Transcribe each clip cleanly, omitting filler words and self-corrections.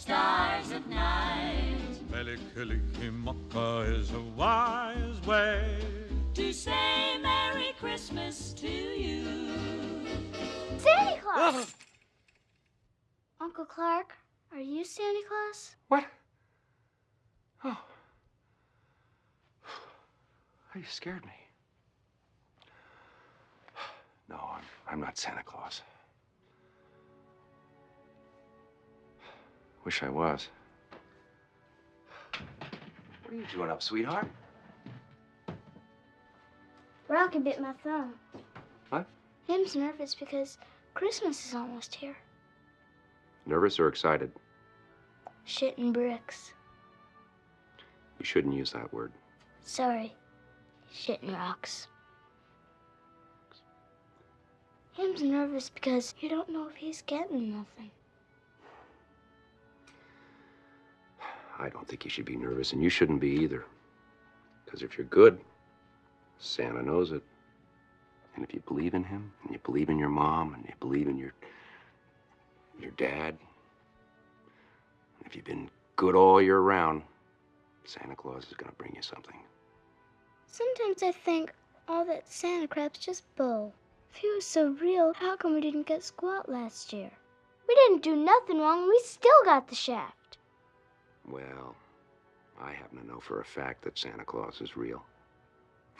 stars at night. Melikilikimaka is a wise way to say Merry Christmas to you. Santa Claus! Uncle Clark, are you Santa Claus? What? Oh. You scared me. No, I'm not Santa Claus. Wish I was. What are you doing up, sweetheart? Rocky bit my thumb. What? Him's nervous because Christmas is almost here. Nervous or excited? Shitting bricks. You shouldn't use that word. Sorry. Shitting rocks. Him's nervous because you don't know if he's getting nothing. I don't think you should be nervous, and you shouldn't be either. Because if you're good, Santa knows it. And if you believe in him, and you believe in your mom, and you believe in your dad, if you've been good all year round, Santa Claus is going to bring you something. Sometimes I think all that Santa crap's just bull. If he was so real, how come we didn't get squat last year? We didn't do nothing wrong, and we still got the shaft. Well, I happen to know for a fact that Santa Claus is real.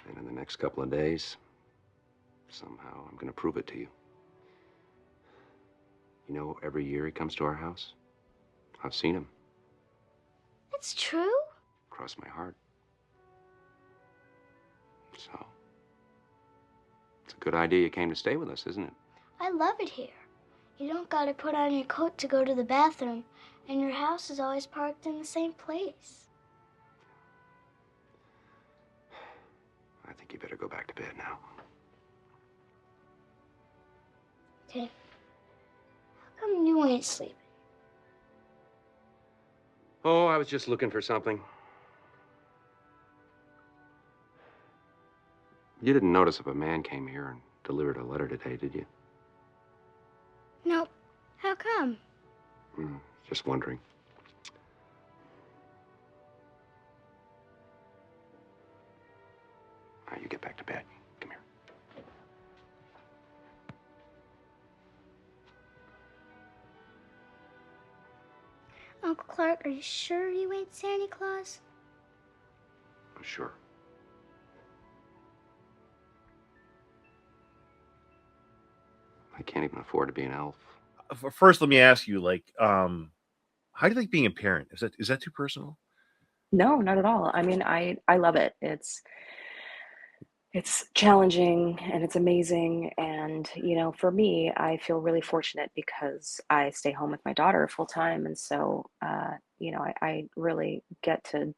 And in the next couple of days, somehow I'm going to prove it to you. You know, every year he comes to our house. I've seen him. That's true? Cross my heart. So, it's a good idea you came to stay with us, isn't it? I love it here. You don't gotta put on your coat to go to the bathroom, and your house is always parked in the same place. I think you better go back to bed now. Okay. How come you ain't sleeping? Oh, I was just looking for something. You didn't notice if a man came here and delivered a letter today, did you? Nope. How come? Just wondering. All right, you get back to bed. Come here. Uncle Clark, are you sure you ain't Santa Claus? Sure. I can't even afford to be an elf. First, let me ask you, like, how do you like being a parent? Is that too personal? No, not at all. I mean, I love it. It's challenging and it's amazing. And, you know, for me, I feel really fortunate because I stay home with my daughter full time. And so, you know, I really get to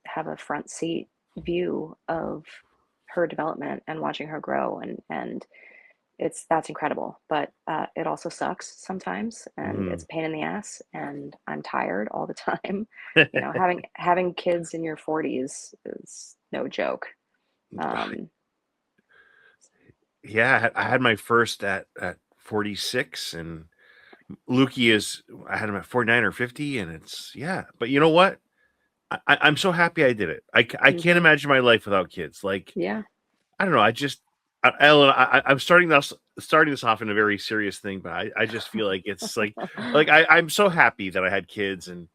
have a front seat view of her development and watching her grow. And that's incredible. But it also sucks sometimes, and it's a pain in the ass, and I'm tired all the time. You know, having kids in your 40s is no joke. Yeah, I had my first at 46, and Lukey I had him at 49 or 50, and but you know what? I'm so happy I did it. I can't imagine my life without kids. Like, yeah, I don't know. Ellen, I'm starting this off in a very serious thing, but I just feel like it's like I'm so happy that I had kids, and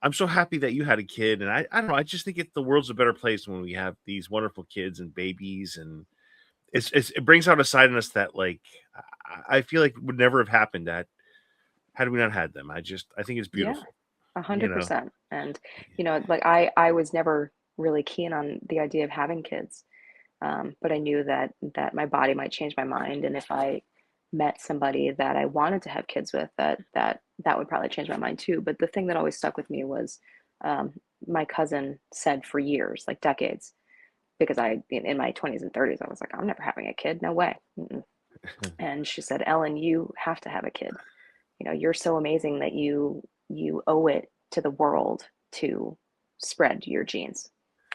I'm so happy that you had a kid, and I don't know. I just think the world's a better place when we have these wonderful kids and babies, and it brings out a side in us that, like, I feel like would never have happened had we not had them. I think it's beautiful. Yeah, 100%. And you know, like I was never really keen on the idea of having kids, but I knew that my body might change my mind, and if I met somebody that I wanted to have kids with, that would probably change my mind too. But the thing that always stuck with me was my cousin said for years, like decades, because in my 20s and 30s, I was like, I'm never having a kid, no way. And she said, Ellen, you have to have a kid. You know, you're so amazing that you owe it to the world to spread your genes.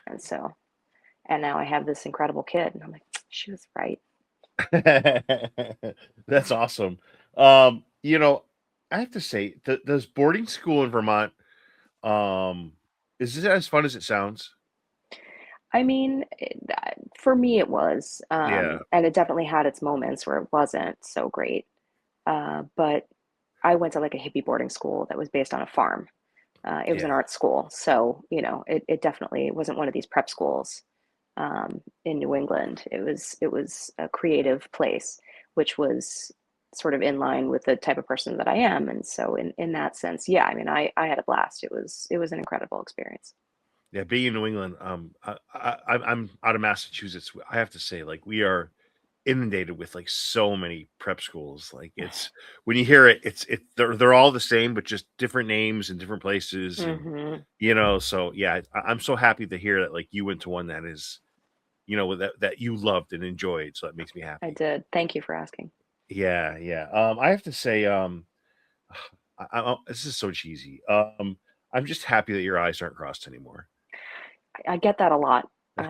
And now I have this incredible kid, and I'm like, she was right. That's awesome. You know, I have to say, does boarding school in Vermont, um, is it as fun as it sounds? I mean, for me, it was, Yeah, and it definitely had its moments where it wasn't so great. But I went to like a hippie boarding school that was based on a farm. It was an yeah, art school, so it definitely wasn't one of these prep schools in New England. It was a creative place, which was sort of in line with the type of person that I am, and so in that sense, yeah. I mean, I had a blast. It was an incredible experience. yeah. Being in New England, I'm out of Massachusetts. I have to say, like, we are inundated with like so many prep schools. Like, it's when you hear it, they're all the same, but just different names and different places, and Hmm. so yeah, I'm so happy to hear that like you went to one that is, that you loved and enjoyed. So that makes me I happy. did. Thank you for asking. Yeah, yeah. I have to say, this is so cheesy. I'm just happy that your eyes aren't crossed anymore. I get that a lot, but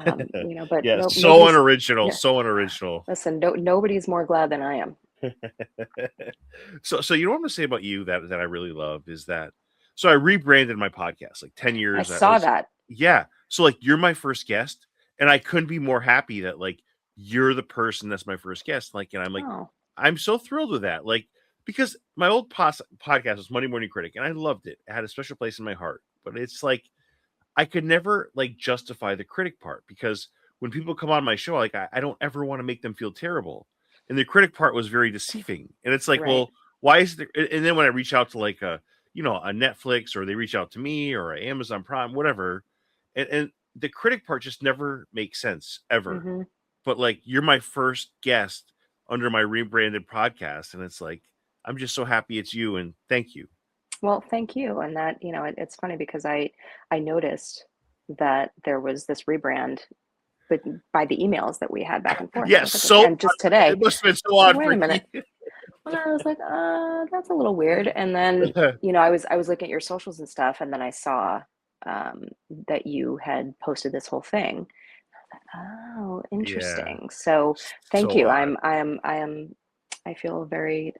Yeah, no, so nobody's. unoriginal, Yeah, so unoriginal. listen, nobody's more glad than I am. So you know what I'm gonna say about you that I really love is that so I rebranded my podcast like 10 I years. I saw was that. Yeah. So like you're my first guest, and I couldn't be more happy that like you're the person that's my first guest. Like, and I'm like, Oh, I'm so thrilled with that. Like, because my old podcast was Monday Morning Critic, and I loved it. It had a special place in my heart. But it's like I could never like justify the critic part because when people come on my show, like I don't ever want to make them feel terrible. And the critic part was very deceiving. And it's like, right. well, why is there? And then when I reach out to like a Netflix, or they reach out to me, or a Amazon Prime, whatever, and the critic part just never makes sense ever. Hmm. But like you're my first guest under my rebranded podcast, and it's like I'm just so happy it's you, and thank you. Well, thank you. And that, it's funny because I noticed that there was this rebrand, but by the emails that we had back and forth, I Yeah, was like, so okay, and just today, it must have been so I was like, odd wait for a you. minute. And I was like, that's a little weird. And then, I was looking at your socials and stuff, and then I saw um, that you had posted this whole thing. Oh, Yeah, interesting. So thank so you. odd. I feel very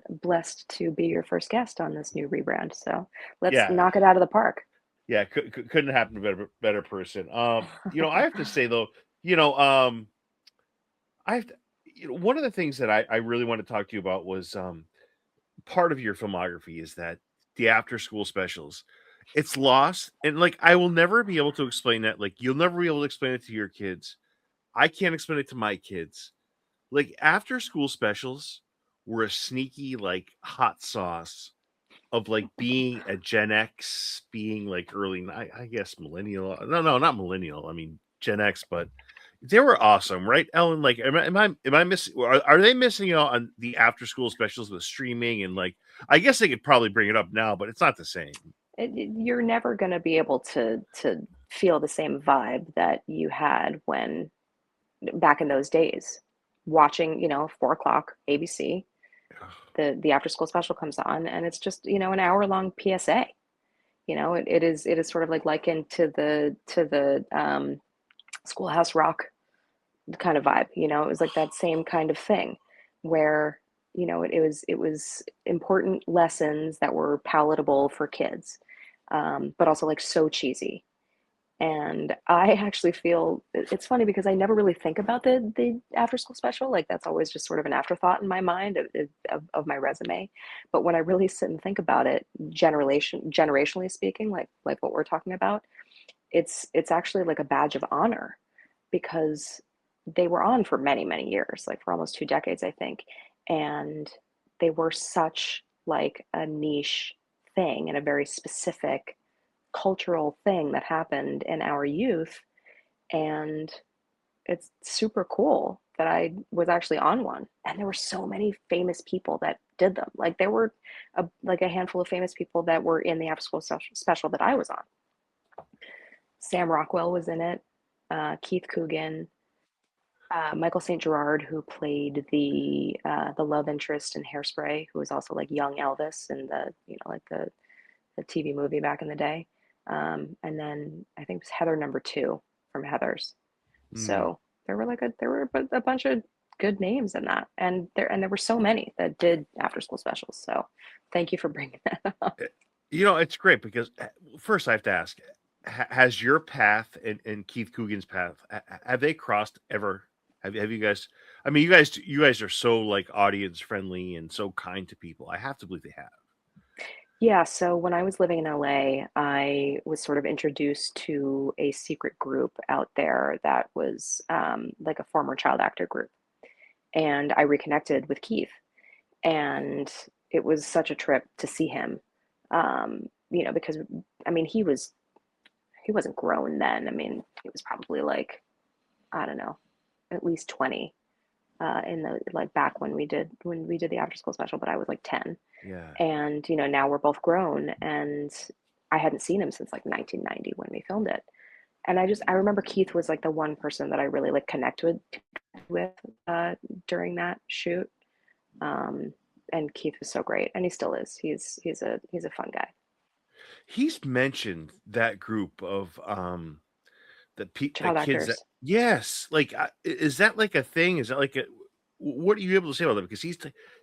blessed to be your first guest on this new rebrand. So let's Yeah, knock it out of the park. yeah, couldn't happen to a better person. I have to say though, you know, um, I have to, one of the things that I really want to talk to you about was part of your filmography is that the after school specials. It's lost, and like I will never be able to explain that. Like you'll never be able to explain it to your kids. I can't explain it to my kids. Like after school specials were a sneaky like hot sauce of like being a Gen X, being like I guess millennial. No, not millennial. I mean Gen X, but they were awesome, right, Ellen? Like, am I missing? Are they missing out on the after school specials with streaming and like? I guess they could probably bring it up now, but it's not the same. You're never going to be able to feel the same vibe that you had when back in those days, watching 4 o'clock ABC. The after school special comes on, and it's just an hour long PSA. It is sort of like likened to the Schoolhouse Rock kind of vibe. It was like that same kind of thing where it was important lessons that were palatable for kids, but also like so cheesy. And I actually feel it's funny because I never really think about the after school special. Like that's always just sort of an afterthought in my mind of my resume. But when I really sit and think about it, generationally speaking, like what we're talking about, it's actually like a badge of honor because they were on for many, many years, like for almost 2 decades, I think. And they were such like a niche thing and a very specific cultural thing that happened in our youth. And it's super cool that I was actually on one. And there were so many famous people that did them. Like there were like a handful of famous people that were in the after school special that I was on. Sam Rockwell was in it, Keith Coogan, Michael St. Gerard, who played the love interest in Hairspray, who was also like young Elvis in like the TV movie back in the day. And then I think it was Heather number two from Heathers. Mm. So there were a bunch of good names in that, and there were so many that did after school specials. So Thank you for bringing that up. It's great because first I have to ask, has your path and Keith Coogan's path, have they crossed ever? Have you guys? I mean, you guys are so like audience friendly and so kind to people. I have to believe they have. Yeah, so when I was living in LA, I was sort of introduced to a secret group out there that was like a former child actor group. And I reconnected with Keith, and it was such a trip to see him. Because I mean, he wasn't grown then. I mean, he was probably like, I don't know, at least 20 in the like back when we did the after school special, but I was like 10. Yeah. And now we're both grown, and I hadn't seen him since like 1990 when we filmed it. And I remember Keith was like the one person that I really like connect with during that shoot. Um, and Keith was so great, and he still is. He's a fun guy. He's mentioned that group of the Child kids that, actors. yes, like is that like a thing? Is that like a, what are you able to say about that? Because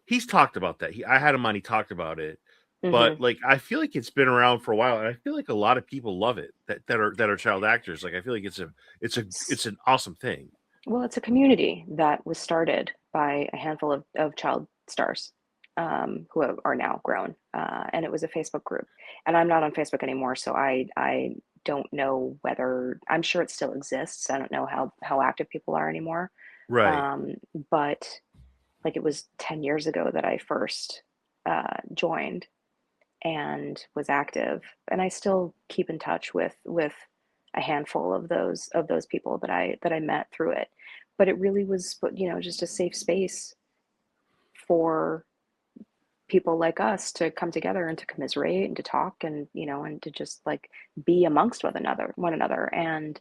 he's talked about that. I had him on. He talked about it, Hmm. but like I feel like it's been around for a while, and I feel like a lot of people love it that are child actors. Like I feel like it's an awesome thing. Well, it's a community that was started by a handful of child stars who are now grown, and it was a Facebook group. And I'm not on Facebook anymore, so I don't know whether I'm sure it still exists. I don't know how active people are anymore. Right. Um, but like it was 10 years ago that I first joined and was active, and I still keep in touch with a handful of those people that I met through it. But it really was, just a safe space for people like us to come together and to commiserate and to talk and and to just like be amongst one another. And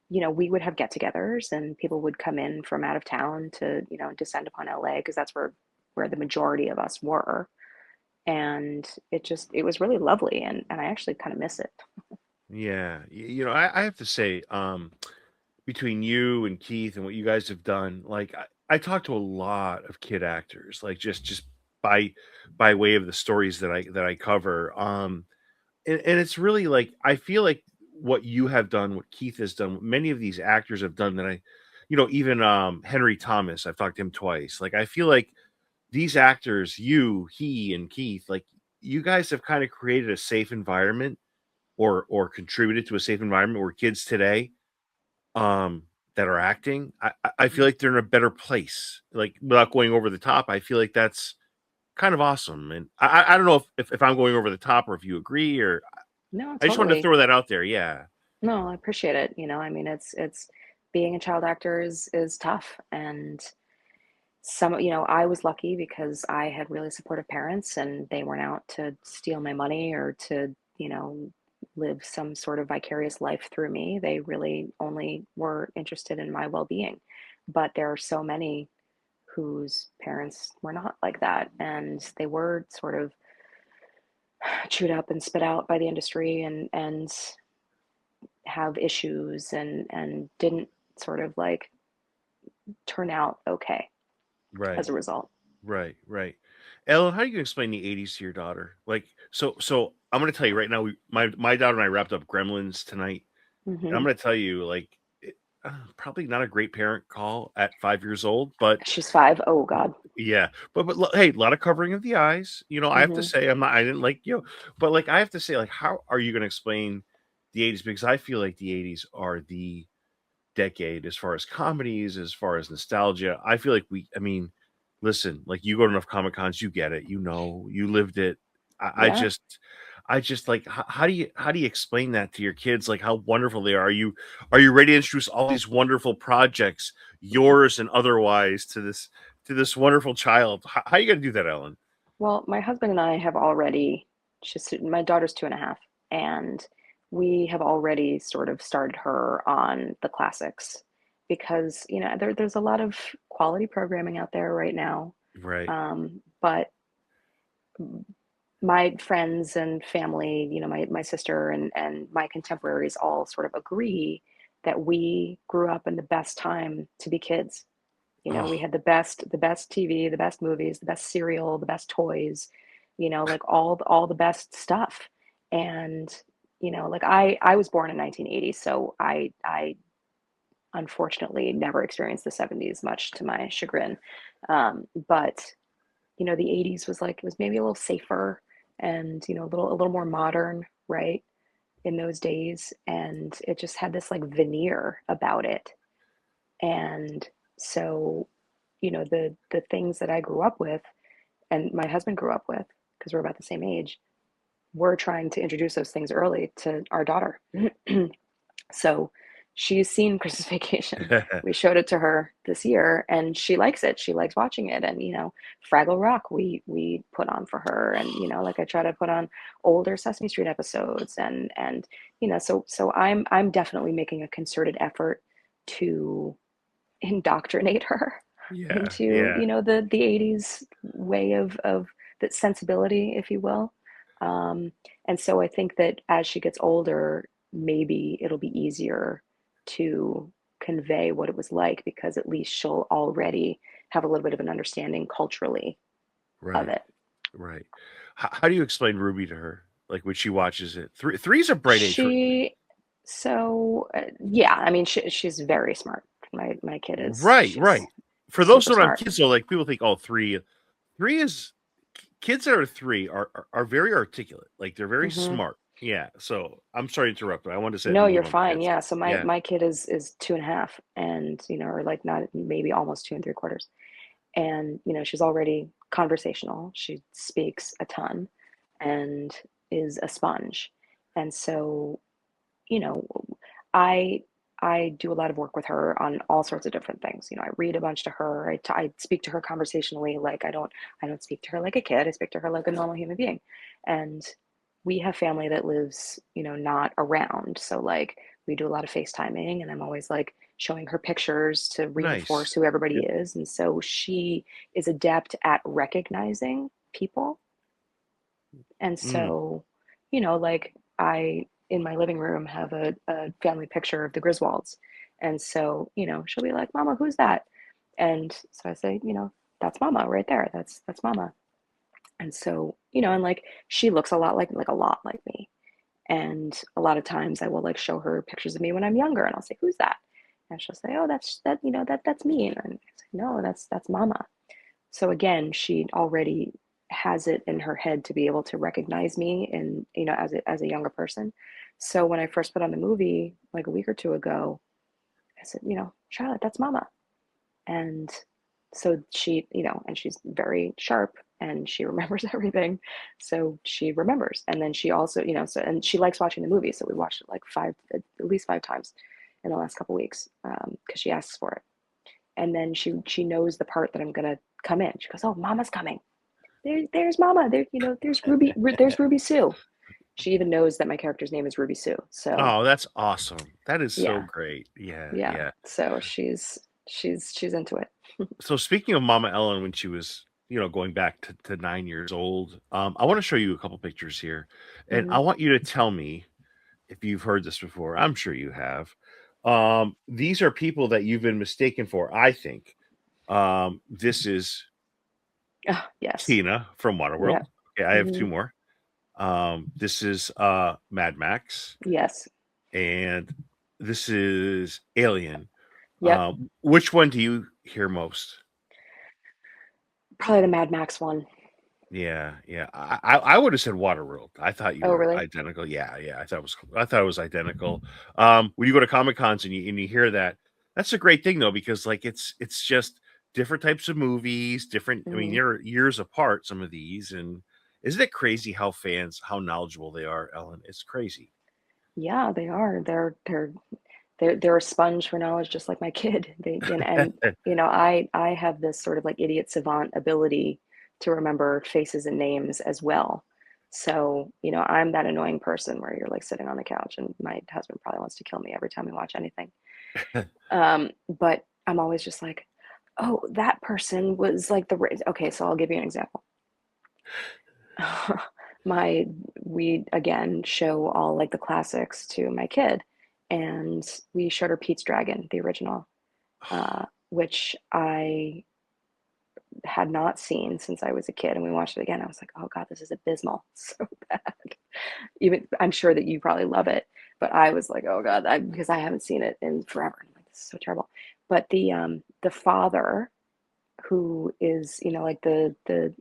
we would have get-togethers, and people would come in from out of town to descend upon LA, because that's where the majority of us were. And it was really lovely, and I actually kind of miss it. Yeah. I have to say, between you and Keith and what you guys have done, like I talk to a lot of kid actors, like just by by way of the stories that I cover. And it's really like I feel like what you have done, what Keith has done, what many of these actors have done that even Henry Thomas, I've talked to him twice. Like I feel like these actors, he and Keith, like you guys have kind of created a safe environment or contributed to a safe environment where kids today um that are acting, I feel like they're in a better place. Like without going over the top, I feel like that's kind of awesome. And I don't know if I'm going over the top or if you agree, or No, I just wanted to totally. throw that out there. Yeah. No, I appreciate it. I mean, it's being a child actor is tough. And I was lucky because I had really supportive parents, and they weren't out to steal my money or to, live some sort of vicarious life through me. They really only were interested in my well-being. But there are so many whose parents were not like that, and they were sort of chewed up and spit out by the industry, and have issues, and didn't sort of like turn out okay Right. as a result. Right. Right. Ellen, how do you explain the '80s to your daughter? Like, so I'm going to tell you right now. My daughter and I wrapped up Gremlins tonight, and I'm Hmm. going to tell you, like, probably not a great parent call at 5 years old, but She's 5. Oh God. yeah, hey, a lot of covering of the eyes. I have to Hmm. say, I didn't like but like I have to say, like, how are you going to explain the '80s? Because I feel like the '80s are the decade as far as comedies, as far as nostalgia. I feel like I mean, listen, like you go to enough Comic Cons, you get it. You lived it. I Yeah. just like, how do you explain that to your kids? Like how wonderful they are. Are you ready to introduce all these wonderful projects, yours and otherwise, to this wonderful child? How you gonna do that, Ellen? Well, my husband and I have already, my daughter's 2.5, and we have already sort of started her on the classics, because, there's a lot of quality programming out there right now. Right. But my friends and family, my sister and my contemporaries all sort of agree that we grew up in the best time to be kids. We Oh, had the best TV, the best movies, the best cereal, the best toys. like all the best stuff. And, like I was born in 1980, so I unfortunately never experienced the 70s, much to my chagrin. But the 80s was like, it was maybe a little safer and, a little more modern, right? In those days. And it just had this like veneer about it. And so, the things that I grew up with and my husband grew up with, because we're about the same age, we're trying to introduce those things early to our daughter. So she's seen Christmas Vacation. We showed it to her this year and she likes it. She likes watching it. And, Fraggle Rock we put on for her. And, like I try to put on older Sesame Street episodes and so I'm definitely making a concerted effort to indoctrinate her Yeah, into, yeah, the 80s way of that sensibility, if you will. And so I think that as she gets older, maybe it'll be easier to convey what it was like because at least she'll already have a little bit of an understanding culturally of right, it. right. How do you explain Ruby to her? Like when she watches it, three's a bright age for. She, so yeah, I mean, she's very smart. My kid is, Right, she's right. For those super who don't have smart. kids, though, like people think, oh, three is kids that are three are very articulate. Like they're very Hmm. smart. Yeah. So I'm sorry to interrupt, but I wanted to say it a No, little you're bit on fine. kids. Yeah. So my Yeah. my kid is 2.5, and or like not maybe almost 2 3/4, and she's already conversational. She speaks a ton, and is a sponge, and so you know I I do a lot of work with her on all sorts of different things. I read a bunch to her. I speak to her conversationally. Like I don't speak to her like a kid. I speak to her like a normal human being, and we have family that lives, not around. So like we do a lot of FaceTiming and I'm always like showing her pictures to reinforce Nice. who everybody Good. is. And so she is adept at recognizing people. And Mm. so, like I in my living room have a family picture of the Griswolds. And so, she'll be like, Mama, who's that? And so I say, that's Mama right there. That's Mama. And so, and like she looks a lot like me. And a lot of times I will like show her pictures of me when I'm younger and I'll say, who's that? And she'll say, oh, that's me. And I say, no, that's Mama. So again, she already has it in her head to be able to recognize me and, as a younger person. So when I first put on the movie like a week or two ago, I said, Charlotte, that's Mama. And so she, and she's very sharp and she remembers everything. So she remembers. And then she also, and she likes watching the movie. So we watched it like at least 5 times in the last couple weeks because she asks for it. And then she knows the part that I'm gonna come in. She goes, "Oh, Mama's coming. There's Mama. There's Ruby Sue." She even knows that my character's name is Ruby Sue. So Oh, that's awesome. That is so yeah, great. Yeah, yeah. yeah. So she's into it. So speaking of Mama Ellen, when she was, going back to 9 years old, I want to show you a couple pictures here, and Hmm. I want you to tell me if you've heard this before. I'm sure you have. These are people that you've been mistaken for, I think. This is Oh, yes. Tina from Yeah. Waterworld. Okay, I have Hmm. two more. This is Mad Max, Yes. and this is Alien. Yep. Which one do you hear most? Probably the Mad Max one. Yeah, yeah. I would have said Waterworld. I thought you Oh, were really? identical. Yeah, yeah. I thought it was identical. When you go to Comic Cons and you hear that, that's a great thing though, because like it's just different types of movies, different. I mean, Hmm. they're years apart, some of these, and isn't it crazy how fans, how knowledgeable they are, Ellen? It's crazy. Yeah, they are. They're a sponge for knowledge, just like my kid. And I have this sort of like idiot savant ability to remember faces and names as well. So, I'm that annoying person where you're like sitting on the couch and my husband probably wants to kill me every time we watch anything. But I'm always just like, oh, that person was like okay, so I'll give you an example. my we again show all like the classics to my kid, and we showed her Pete's Dragon, the original, which I had not seen since I was a kid, and we watched it again. I was like, oh God, this is abysmal, so bad. Even I'm sure that you probably love it, but I was like, oh God, because I haven't seen it in forever. I'm like, this is so terrible. But the father, who is, like the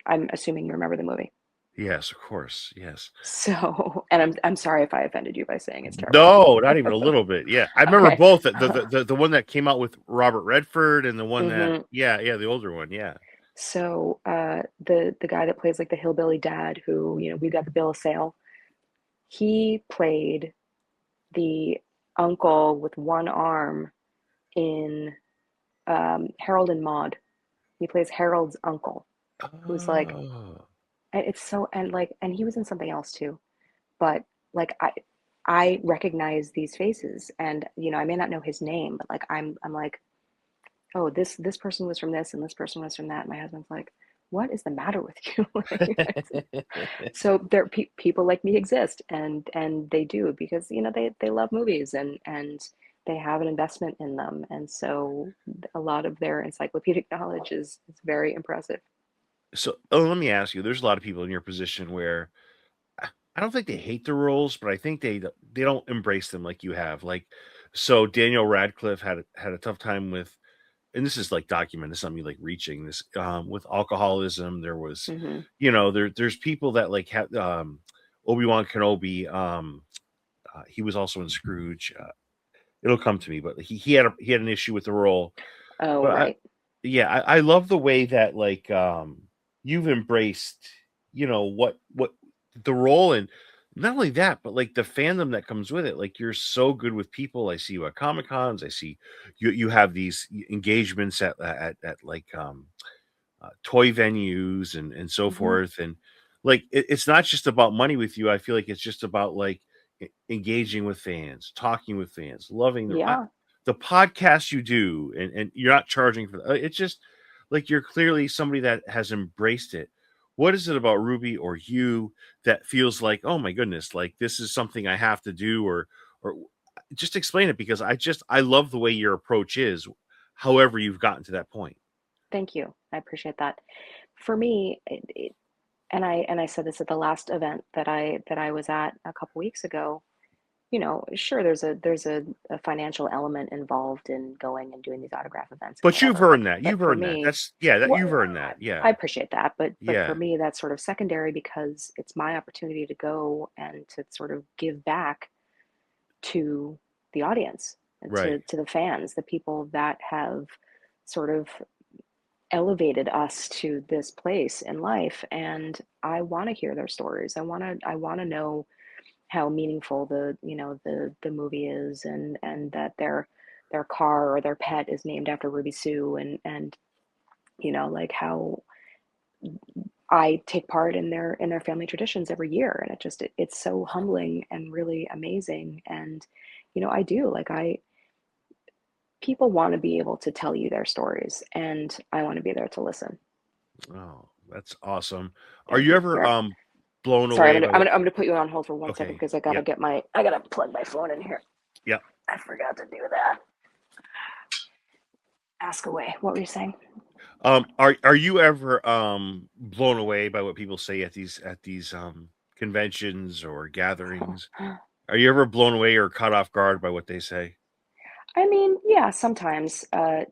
I'm assuming you remember the movie. Yes, of course. Yes. So, and I'm sorry if I offended you by saying it's terrible. No, not even a little bit. Yeah, I remember Okay. both. The one that came out with Robert Redford and the one that Mhm. the older one. Yeah. So, the guy that plays like the hillbilly dad, who, we got the bill of sale, he played the uncle with one arm in Harold and Maude. He plays Harold's uncle, who's like, Oh. and it's so, and he was in something else too, but like I recognize these faces, and I may not know his name, but like I'm like, oh, this person was from this and this person was from that. My husband's like, what is the matter with you? So there people like me exist, and they do, because they love movies, and they have an investment in them, and so a lot of their encyclopedic knowledge is very impressive. So let me ask you. There's a lot of people in your position where I don't think they hate the roles, but I think they don't embrace them like you have. Like, so Daniel Radcliffe had a tough time with, and this is like documented. This is not me like reaching this with alcoholism. There was, Hmm. there's people that like had Obi-Wan Kenobi. He was also in Scrooge. It'll come to me, but he had an issue with the role. Oh, But right. I love the way that like you've embraced, what the role, and not only that, but like the fandom that comes with it. Like, you're so good with people. I see you at Comic Cons. I see you have these engagements at like toy venues and so Hmm. forth. And like it's not just about money with you. I feel like it's just about like engaging with fans, talking with fans, loving Yeah. the podcast you do, and you're not charging for it's just like you're clearly somebody that has embraced it. What is it about Ruby or you that feels like, oh my goodness, like this is something I have to do, or just explain it, because I love the way your approach is, however you've gotten to that point. Thank you. I appreciate that. For me, and I said this at the last event that I was at a couple weeks ago. Sure, there's a financial element involved in going and doing these autograph events and But you've whatever. But earned that. but You've for earned that. me, That's yeah, that what you've earned that. I Yeah. appreciate that, but for Yeah. me, that's sort of secondary, because it's my opportunity to go and to sort of give back to the audience, and Right. to the fans, the people that have sort of elevated us to this place in life. And I want to hear their stories. I want to know how meaningful the movie is, and that their car or their pet is named after Ruby Sue, and like how I take part in their family traditions every year. And it's so humbling and really amazing. And I do, like, I people want to be able to tell you their stories, and I want to be there to listen. Oh, that's awesome. Are Thank you you. ever Here, blown sorry, away by what? I'm gonna put you on hold for 1 second, Okay. because Yep. I gotta plug my phone in here. Yep. I forgot to do that. Ask away. What were you saying? Are you ever blown away by what people say at these conventions or gatherings? Are you ever blown away or caught off guard by what they say? I mean, yeah, sometimes. I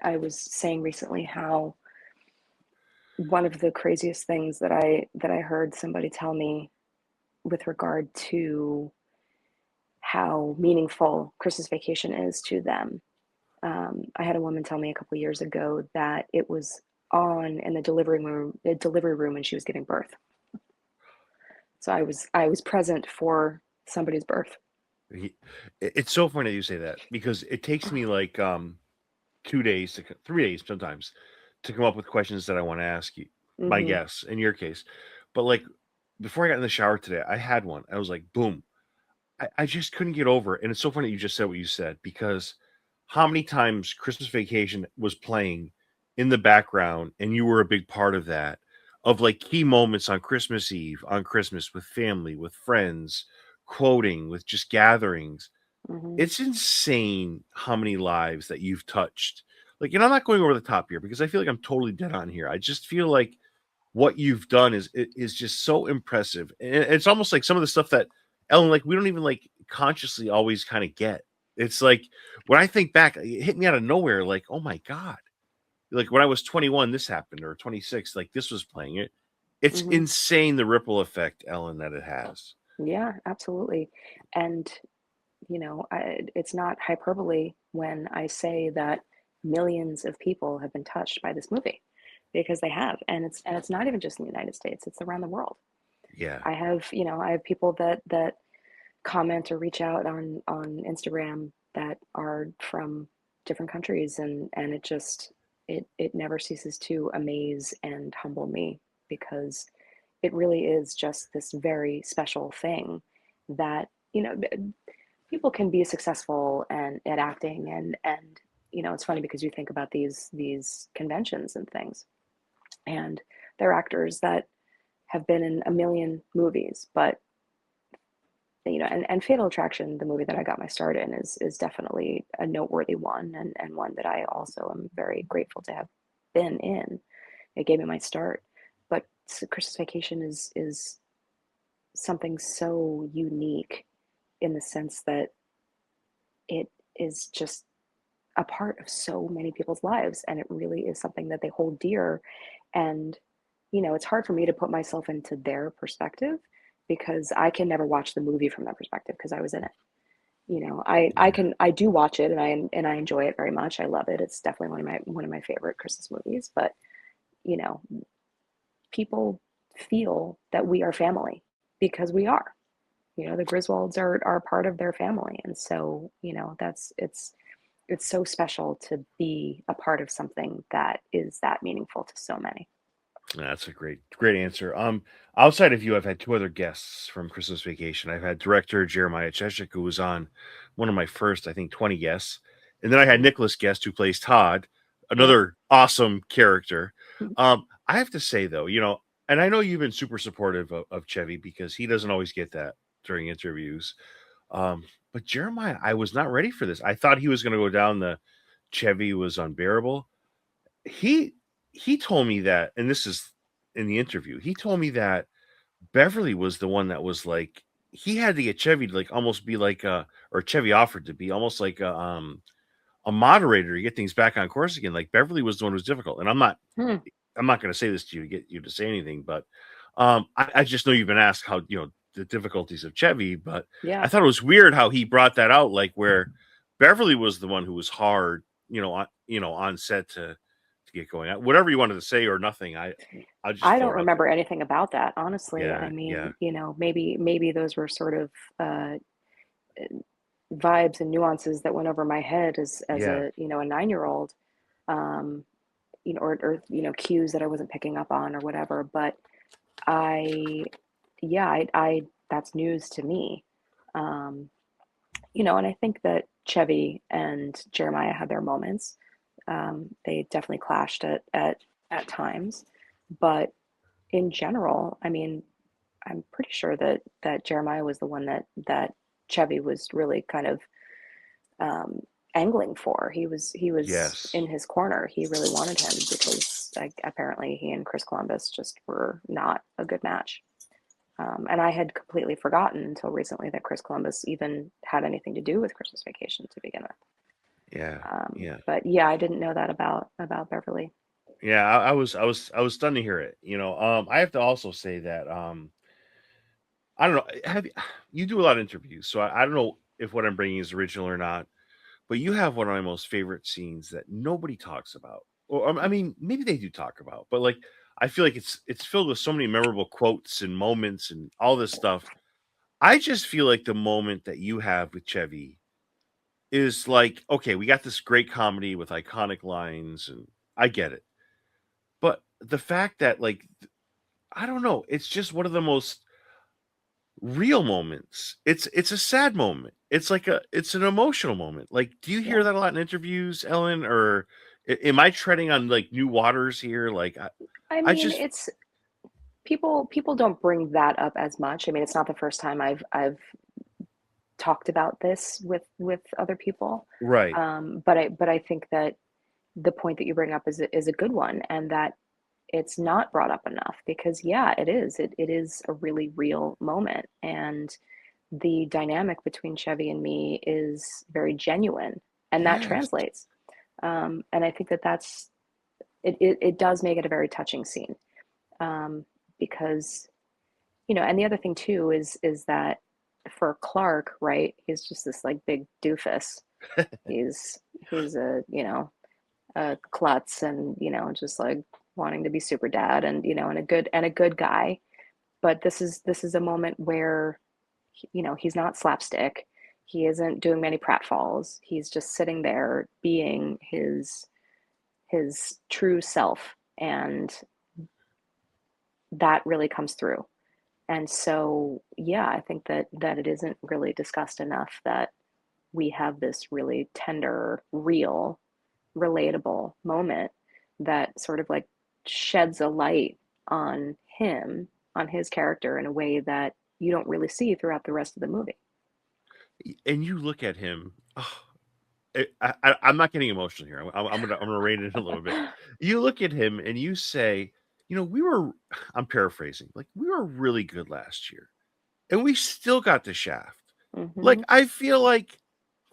was saying recently how one of the craziest things that I heard somebody tell me with regard to how meaningful Christmas Vacation is to them. I had a woman tell me a couple years ago that it was on in the delivery room when she was giving birth. So I was present for somebody's birth. It's so funny that you say that, because it takes me like 2 days 3 days sometimes to come up with questions that I want to ask you, my Hmm. guests, in your case. But like before I got in the shower today, I had one. I was like, boom. I just couldn't get over it. And it's so funny you just said what you said, because how many times Christmas Vacation was playing in the background and you were a big part of that, of like key moments on Christmas Eve, on Christmas, with family, with friends, quoting, with just gatherings. Hmm. It's insane how many lives that you've touched. like, and I'm not going over the top here because I feel like I'm totally dead on here. I just feel like what you've done is just so impressive. And it's almost like some of the stuff that Ellen, like, we don't even like consciously always kind of get. It's like when I think back, it hit me out of nowhere, like, oh my God. Like when I was 21, this happened, or 26, like this was playing it. It's Hmm. insane the ripple effect, Ellen, that it has. Yeah, absolutely. And it's not hyperbole when I say that millions of people have been touched by this movie, because they have, and it's not even just in the United States; it's around the world. Yeah. I have people that comment or reach out on Instagram that are from different countries, and it never ceases to amaze and humble me, because it really is just this very special thing that people can be successful and at acting, and it's funny because you think about these conventions and things, and they're actors that have been in a million movies, but and Fatal Attraction, the movie that I got my start in, is definitely a noteworthy one, and one that I also am very grateful to have been in. It gave me my start. But Christmas Vacation is something so unique in the sense that it is just a part of so many people's lives, and it really is something that they hold dear. And it's hard for me to put myself into their perspective, because I can never watch the movie from that perspective because I was in it. I do watch it, and I enjoy it very much. I love it. It's definitely one of my favorite Christmas movies. But you know people feel that we are family because we are. The Griswolds are part of their family, and so that's it's so special to be a part of something that is that meaningful to so many. That's a great answer. Outside of you, I've had two other guests from Christmas Vacation. I've had director Jeremiah Cheshik, who was on one of my first, I think, 20 guests. And then I had Mhm. Nicholas Guest, who plays Todd, Yep. another awesome character. I have to say, though, and I know you've been super supportive of Chevy because he doesn't always get that during interviews. But Jeremiah, I was not ready for this. I thought he was going to go down the Chevy was unbearable. He he told me that, and this is in the interview. He told me that Beverly was the one that was like he had to get Chevy to like almost be like or Chevy offered to be almost like a moderator to get things back on course again. Like Beverly was the one who was difficult, and Hmm. I'm not going to say this to you to get you to say anything, but I just know you've been asked how the difficulties of Chevy, but I Yeah. thought it was weird how he brought that out, like where Beverly was the one who was hard, on set to get going. Whatever you wanted to say or nothing, I just I throw don't it out there. remember anything about that, honestly. I Yeah, yeah, mean, maybe those were sort of vibes and nuances that went over my head as yeah. a 9-year-old, um, or cues that I wasn't picking up on or whatever. But I, yeah, I that's news to me. Um, and I think that Chevy and Jeremiah had their moments. They definitely clashed at times, but in general, I mean, I'm pretty sure that Jeremiah was the one that Chevy was really kind of um, angling for. He was Yes. in his corner. He really wanted him because, like, apparently he and Chris Columbus just were not a good match. And I had completely forgotten until recently that Chris Columbus even had anything to do with Christmas Vacation to begin with. Yeah, yeah. But yeah, I didn't know that about Beverly. Yeah, I was stunned to hear it. I have to also say that I don't know. Have you do a lot of interviews, so I don't know if what I'm bringing is original or not. But you have one of my most favorite scenes that nobody talks about, or I mean, maybe they do talk about, but like I feel like it's filled with so many memorable quotes and moments and all this stuff. I just feel like the moment that you have with Chevy is like, okay, we got this great comedy with iconic lines, and I get it. But the fact that like I don't know, it's just one of the most real moments. It's a sad moment. It's an emotional moment. Like, do you hear Yeah. that a lot in interviews, Ellen, or am I treading on like new waters here? Like, I I mean, just it's people don't bring that up as much. I mean, it's not the first time I've talked about this with other people. right. But I think that the point that you bring up is a good one, and that it's not brought up enough, because yeah, it is a really real moment, and the dynamic between Chevy and me is very genuine, and that Yes. translates. And I think that it does make it a very touching scene, because and the other thing too is that for Clark, right, he's just this like big doofus. He's a klutz, and just like wanting to be super dad, and and a good guy. But this is a moment where he's not slapstick. He isn't doing many pratfalls. He's just sitting there being his true self, and that really comes through. And so, yeah, I think that it isn't really discussed enough that we have this really tender, real, relatable moment that sort of like sheds a light on him, on his character, in a way that you don't really see throughout the rest of the movie. And you look at him. Oh, I'm not getting emotional here. I'm gonna rein it in a little bit. You look at him and you say, we were. I'm paraphrasing. Like, we were really good last year, and we still got the shaft. Like, Hmm. I feel like,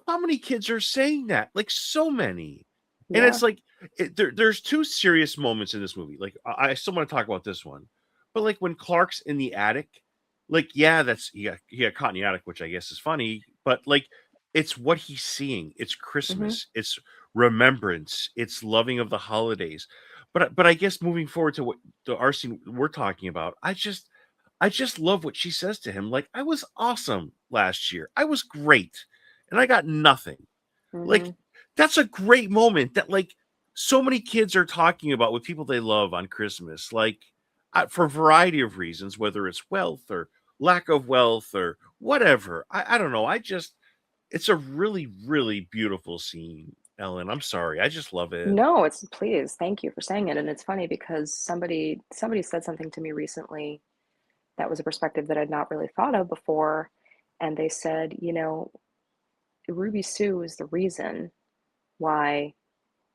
how many kids are saying that? Like, so many. And Yeah. it's like, there's two serious moments in this movie. Like, I still want to talk about this one, but like when Clark's in the attic, like, yeah, he got caught in the attic, which I guess is funny, but like, it's what he's seeing. It's Hmm. Christmas. It's remembrance. It's loving of the holidays. But I guess moving forward to what the our scene we're talking about, I just love what she says to him. Like, I was awesome last year. I was great, and I got nothing. Hmm. Like, that's a great moment that, like, so many kids are talking about with people they love on Christmas, like, for a variety of reasons, whether it's wealth or lack of wealth or whatever. I don't know. It's a really, really beautiful scene, Ellen. I'm sorry. I just love it. No, it's please, thank you for saying it. And it's funny because somebody said something to me recently that was a perspective that I'd not really thought of before. And they said, Ruby Sue is the reason why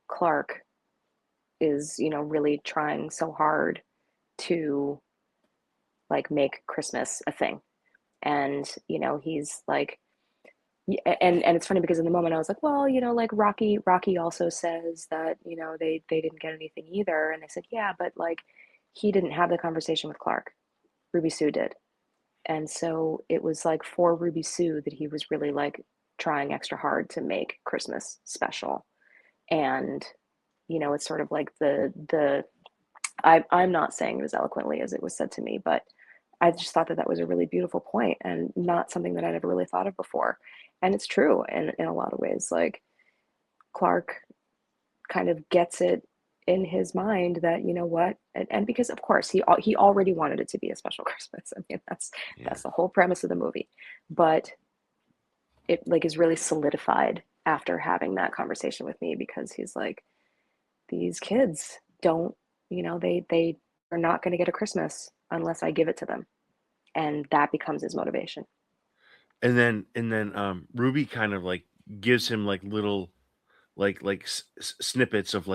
Clark is, really trying so hard to like make Christmas a thing. And, he's like, and it's funny because in the moment I was like, well, like Rocky also says that, they didn't get anything either. And they said, yeah, but like he didn't have the conversation with Clark. Ruby Sue did. And so it was like for Ruby Sue that he was really like trying extra hard to make Christmas special. And, it's sort of like I'm not saying it as eloquently as it was said to me, but I just thought that that was a really beautiful point and not something that I'd ever really thought of before. And it's true in a lot of ways. Like Clark kind of gets it in his mind that what, and because of course he already wanted it to be a special Christmas. I mean Yeah. that's the whole premise of the movie, but it like is really solidified after having that conversation with me, because he's like, these kids don't, they are not going to get a Christmas unless I give it to them, and that becomes his motivation. And then Ruby kind of like gives him like little snippets of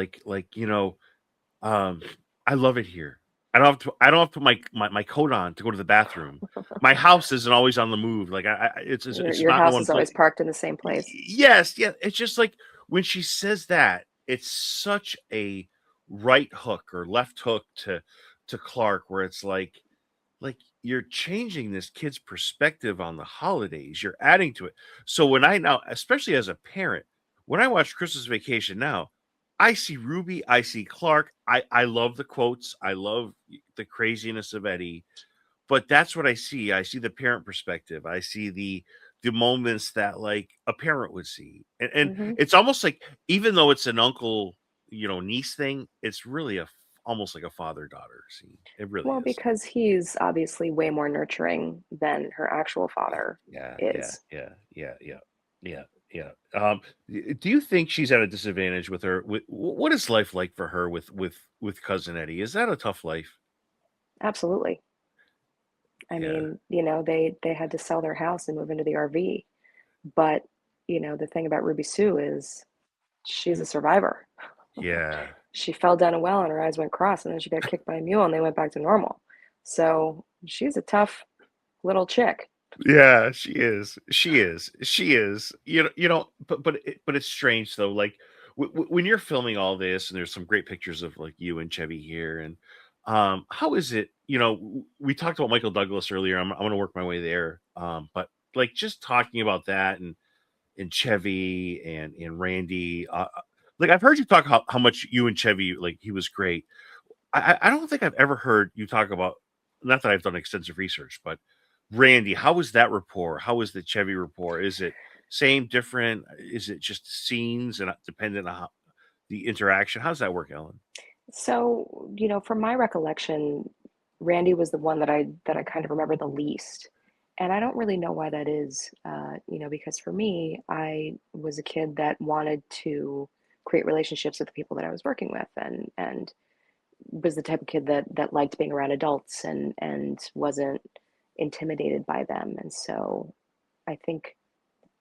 um, I love it here. I don't have to put my coat on to go to the bathroom. My house isn't always on the move. Like, it's Your not in house one is always place. parked in the same place. Yes, yeah. It's just like when she says that, it's such a right hook or left hook to Clark, where it's like you're changing this kid's perspective on the holidays. You're adding to it. So when I now, especially as a parent, when I watch Christmas Vacation now, I see Ruby, I see Clark. I love the quotes. I love the craziness of Eddie, but that's what I see. I see the parent perspective. I see the moments that like a parent would see. And Hmm. it's almost like, even though it's an uncle, niece thing, it's really almost like a father-daughter scene. It really Well, is. because he's obviously way more nurturing than her actual father Yeah, yeah, is. yeah, yeah, yeah, yeah, yeah. Do you think she's at a disadvantage with her? What is life like for her with cousin Eddie? Is that a tough life? Absolutely. I Yeah, mean, they had to sell their house and move into the RV. But, the thing about Ruby Sue is she's a survivor. Yeah. She fell down a well and her eyes went cross, and then she got kicked by a mule and they went back to normal. So she's a tough little chick. Yeah, she is. She is. She is. But it's strange though. Like when you're filming all this, and there's some great pictures of like you and Chevy here, and how is it? We talked about Michael Douglas earlier. I'm going to work my way there. But like just talking about that and Chevy and Randy. Like I've heard you talk how much you and Chevy, like he was great. I don't think I've ever heard you talk about. Not that I've done extensive research, but Randy, how is that rapport? How is the Chevy rapport? Is it same, different? Is it just scenes and dependent on the interaction? How does that work, Ellen? So, from my recollection, Randy was the one that I kind of remember the least. And I don't really know why that is, because for me, I was a kid that wanted to create relationships with the people that I was working with, and was the type of kid that liked being around adults and wasn't intimidated by them. And so I think,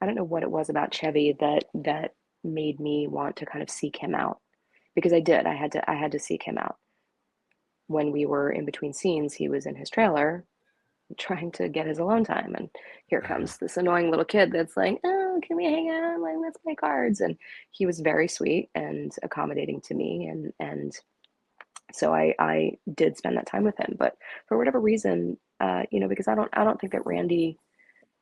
I don't know what it was about Chevy that made me want to kind of seek him out, because I did. I had to seek him out. When we were in between scenes, he was in his trailer trying to get his alone time, and here comes this annoying little kid that's like, "Oh, can we hang out? I'm like, let's play cards." And he was very sweet and accommodating to me, and so I did spend that time with him. But for whatever reason, because I don't think that Randy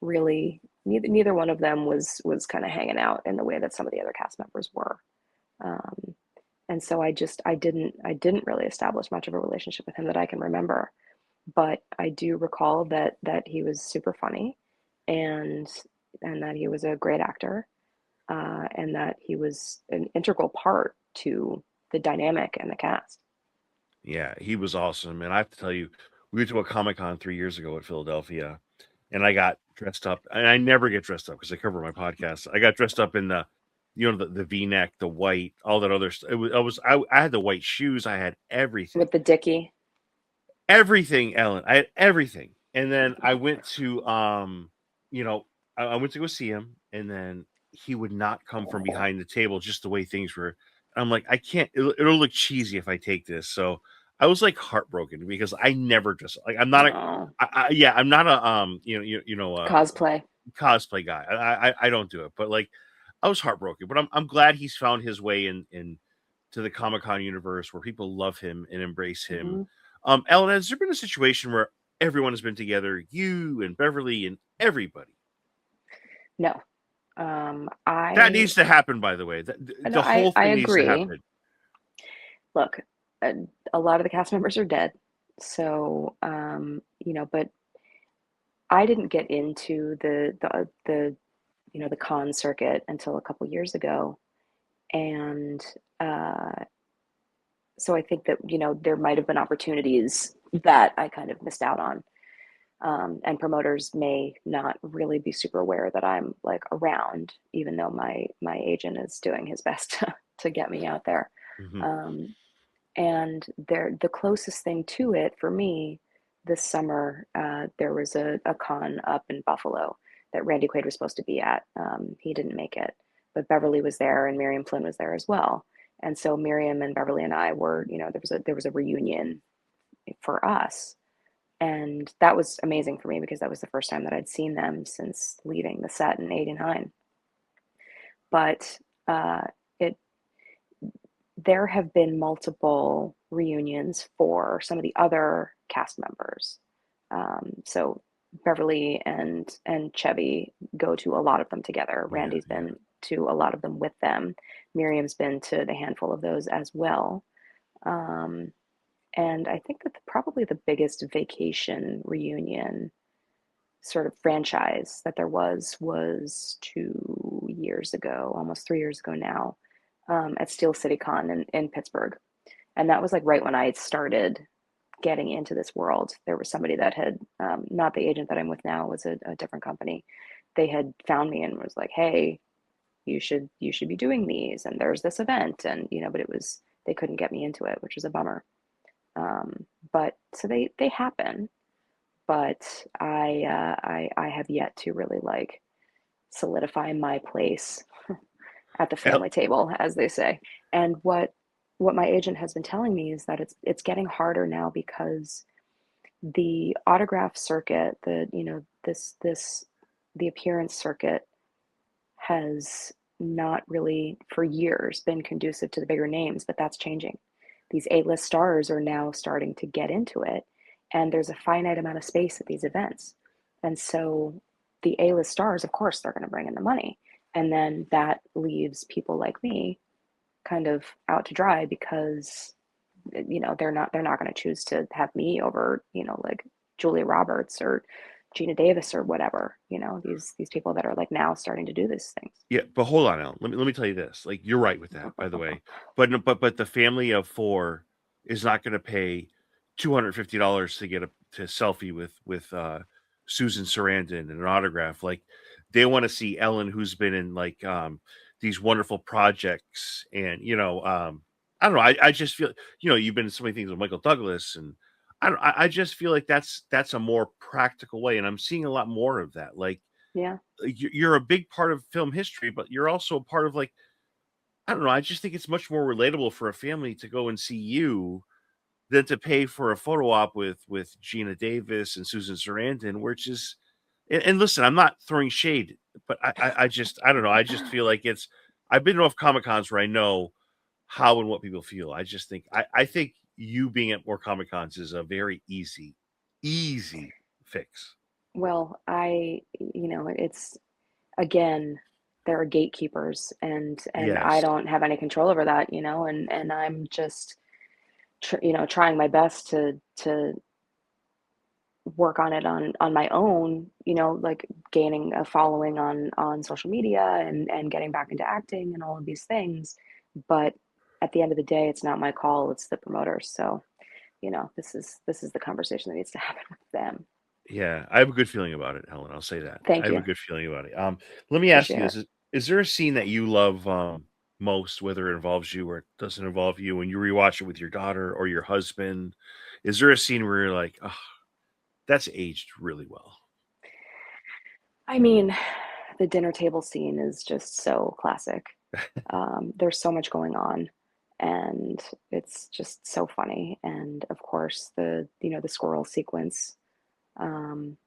really, neither one of them was kind of hanging out in the way that some of the other cast members were. Um, and so I didn't really establish much of a relationship with him that I can remember. But I do recall that he was super funny, and that he was a great actor, and that he was an integral part to the dynamic and the cast. Yeah, he was awesome. And I have to tell you, we went to a Comic-Con 3 years ago at Philadelphia, and I got dressed up. And I never get dressed up because I cover my podcast. I got dressed up in the V-neck, the white, all that other stuff. I had the white shoes. I had everything. With the Dickie. Everything, Ellen. I had everything. And then I went to I went to go see him, and then he would not come from behind the table, just the way things were. I'm like, I can't. It'll look cheesy if I take this. So I was like heartbroken because I never dress like I'm not a. Oh, Yeah, I'm not a cosplay. cosplay guy. I don't do it, but like I was heartbroken. But I'm glad he's found his way in to the Comic Con universe where people love him and embrace him. Hmm. Ellen, has there been a situation where everyone has been together, you and Beverly and everybody? No, That I needs to happen, by the way. no, The whole I thing needs to agree. happen. Look, a lot of the cast members are dead, so but I didn't get into the con circuit until a couple years ago, and uh, so I think that there might have been opportunities that I kind of missed out on, and promoters may not really be super aware that I'm like around, even though my agent is doing his best to get me out there. Hmm. Um, and the closest thing to it for me this summer, there was a con up in Buffalo that Randy Quaid was supposed to be at. He didn't make it, but Beverly was there and Miriam Flynn was there as well. And so Miriam and Beverly and I were, there was a reunion for us, and that was amazing for me because that was the first time that I'd seen them since leaving the set in '89. But uh, it there have been multiple reunions for some of the other cast members. So Beverly and Chevy go to a lot of them together. Yeah, Randy's yeah. been to a lot of them with them. Miriam's been to the handful of those as well. Um, and I think that probably the biggest vacation reunion sort of franchise that there was 2 years ago, almost 3 years ago now, at Steel City Con in Pittsburgh. And that was like right when I started getting into this world. There was somebody that had, not the agent that I'm with now, was a different company. They had found me and was like, "Hey, you should be doing these, and there's this event," and but they couldn't get me into it, which was a bummer. But so they happen, but I have yet to really like solidify my place at the El- family table, as they say. And what what my agent has been telling me is that it's getting harder now because the autograph circuit, the appearance circuit has not really for years been conducive to the bigger names, but that's changing. These A-list stars are now starting to get into it, and there's a finite amount of space at these events. And so the A-list stars, of course, they're going to bring in the money. And then that leaves people like me kind of out to dry because they're not going to choose to have me over like Julia Roberts or Gina Davis or whatever, these people that are like now starting to do these things. Yeah, but hold on, Ellen. Let me tell you this. Like, you're right with that, by the way. But the family of four is not going to pay $250 to get to selfie with Susan Sarandon and an autograph. Like, they want to see Ellen, who's been in like these wonderful projects, and I don't know. I just feel you've been in so many things with Michael Douglas, and I just feel like that's a more practical way, and I'm seeing a lot more of that. Like, Yeah. you're a big part of film history, but you're also a part of, like, I don't know. I just think it's much more relatable for a family to go and see you than to pay for a photo op with Gina Davis and Susan Sarandon, which is, and listen, I'm not throwing shade, but I just, I don't know. I just feel like I've been to enough Comic Cons where I know how and what people feel. I just think, I think you being at more Comic Cons is a very easy fix. Well, it's again, there are gatekeepers, and I Yes. don't have any control over that, and I'm just trying my best to work on it on my own, like gaining a following on social media and getting back into acting and all of these things. But at the end of the day, it's not my call, it's the promoters. So, this is the conversation that needs to happen with them. Yeah, I have a good feeling about it, Helen. I'll say that. I Thank have a you. good feeling about it. Let me ask you Appreciate it. this: is there a scene that you love most, whether it involves you or it doesn't involve you, when you rewatch it with your daughter or your husband? Is there a scene where you're like, oh, that's aged really well? I mean, the dinner table scene is just so classic. There's so much going on, and it's just so funny. And of course, the squirrel sequence. Um,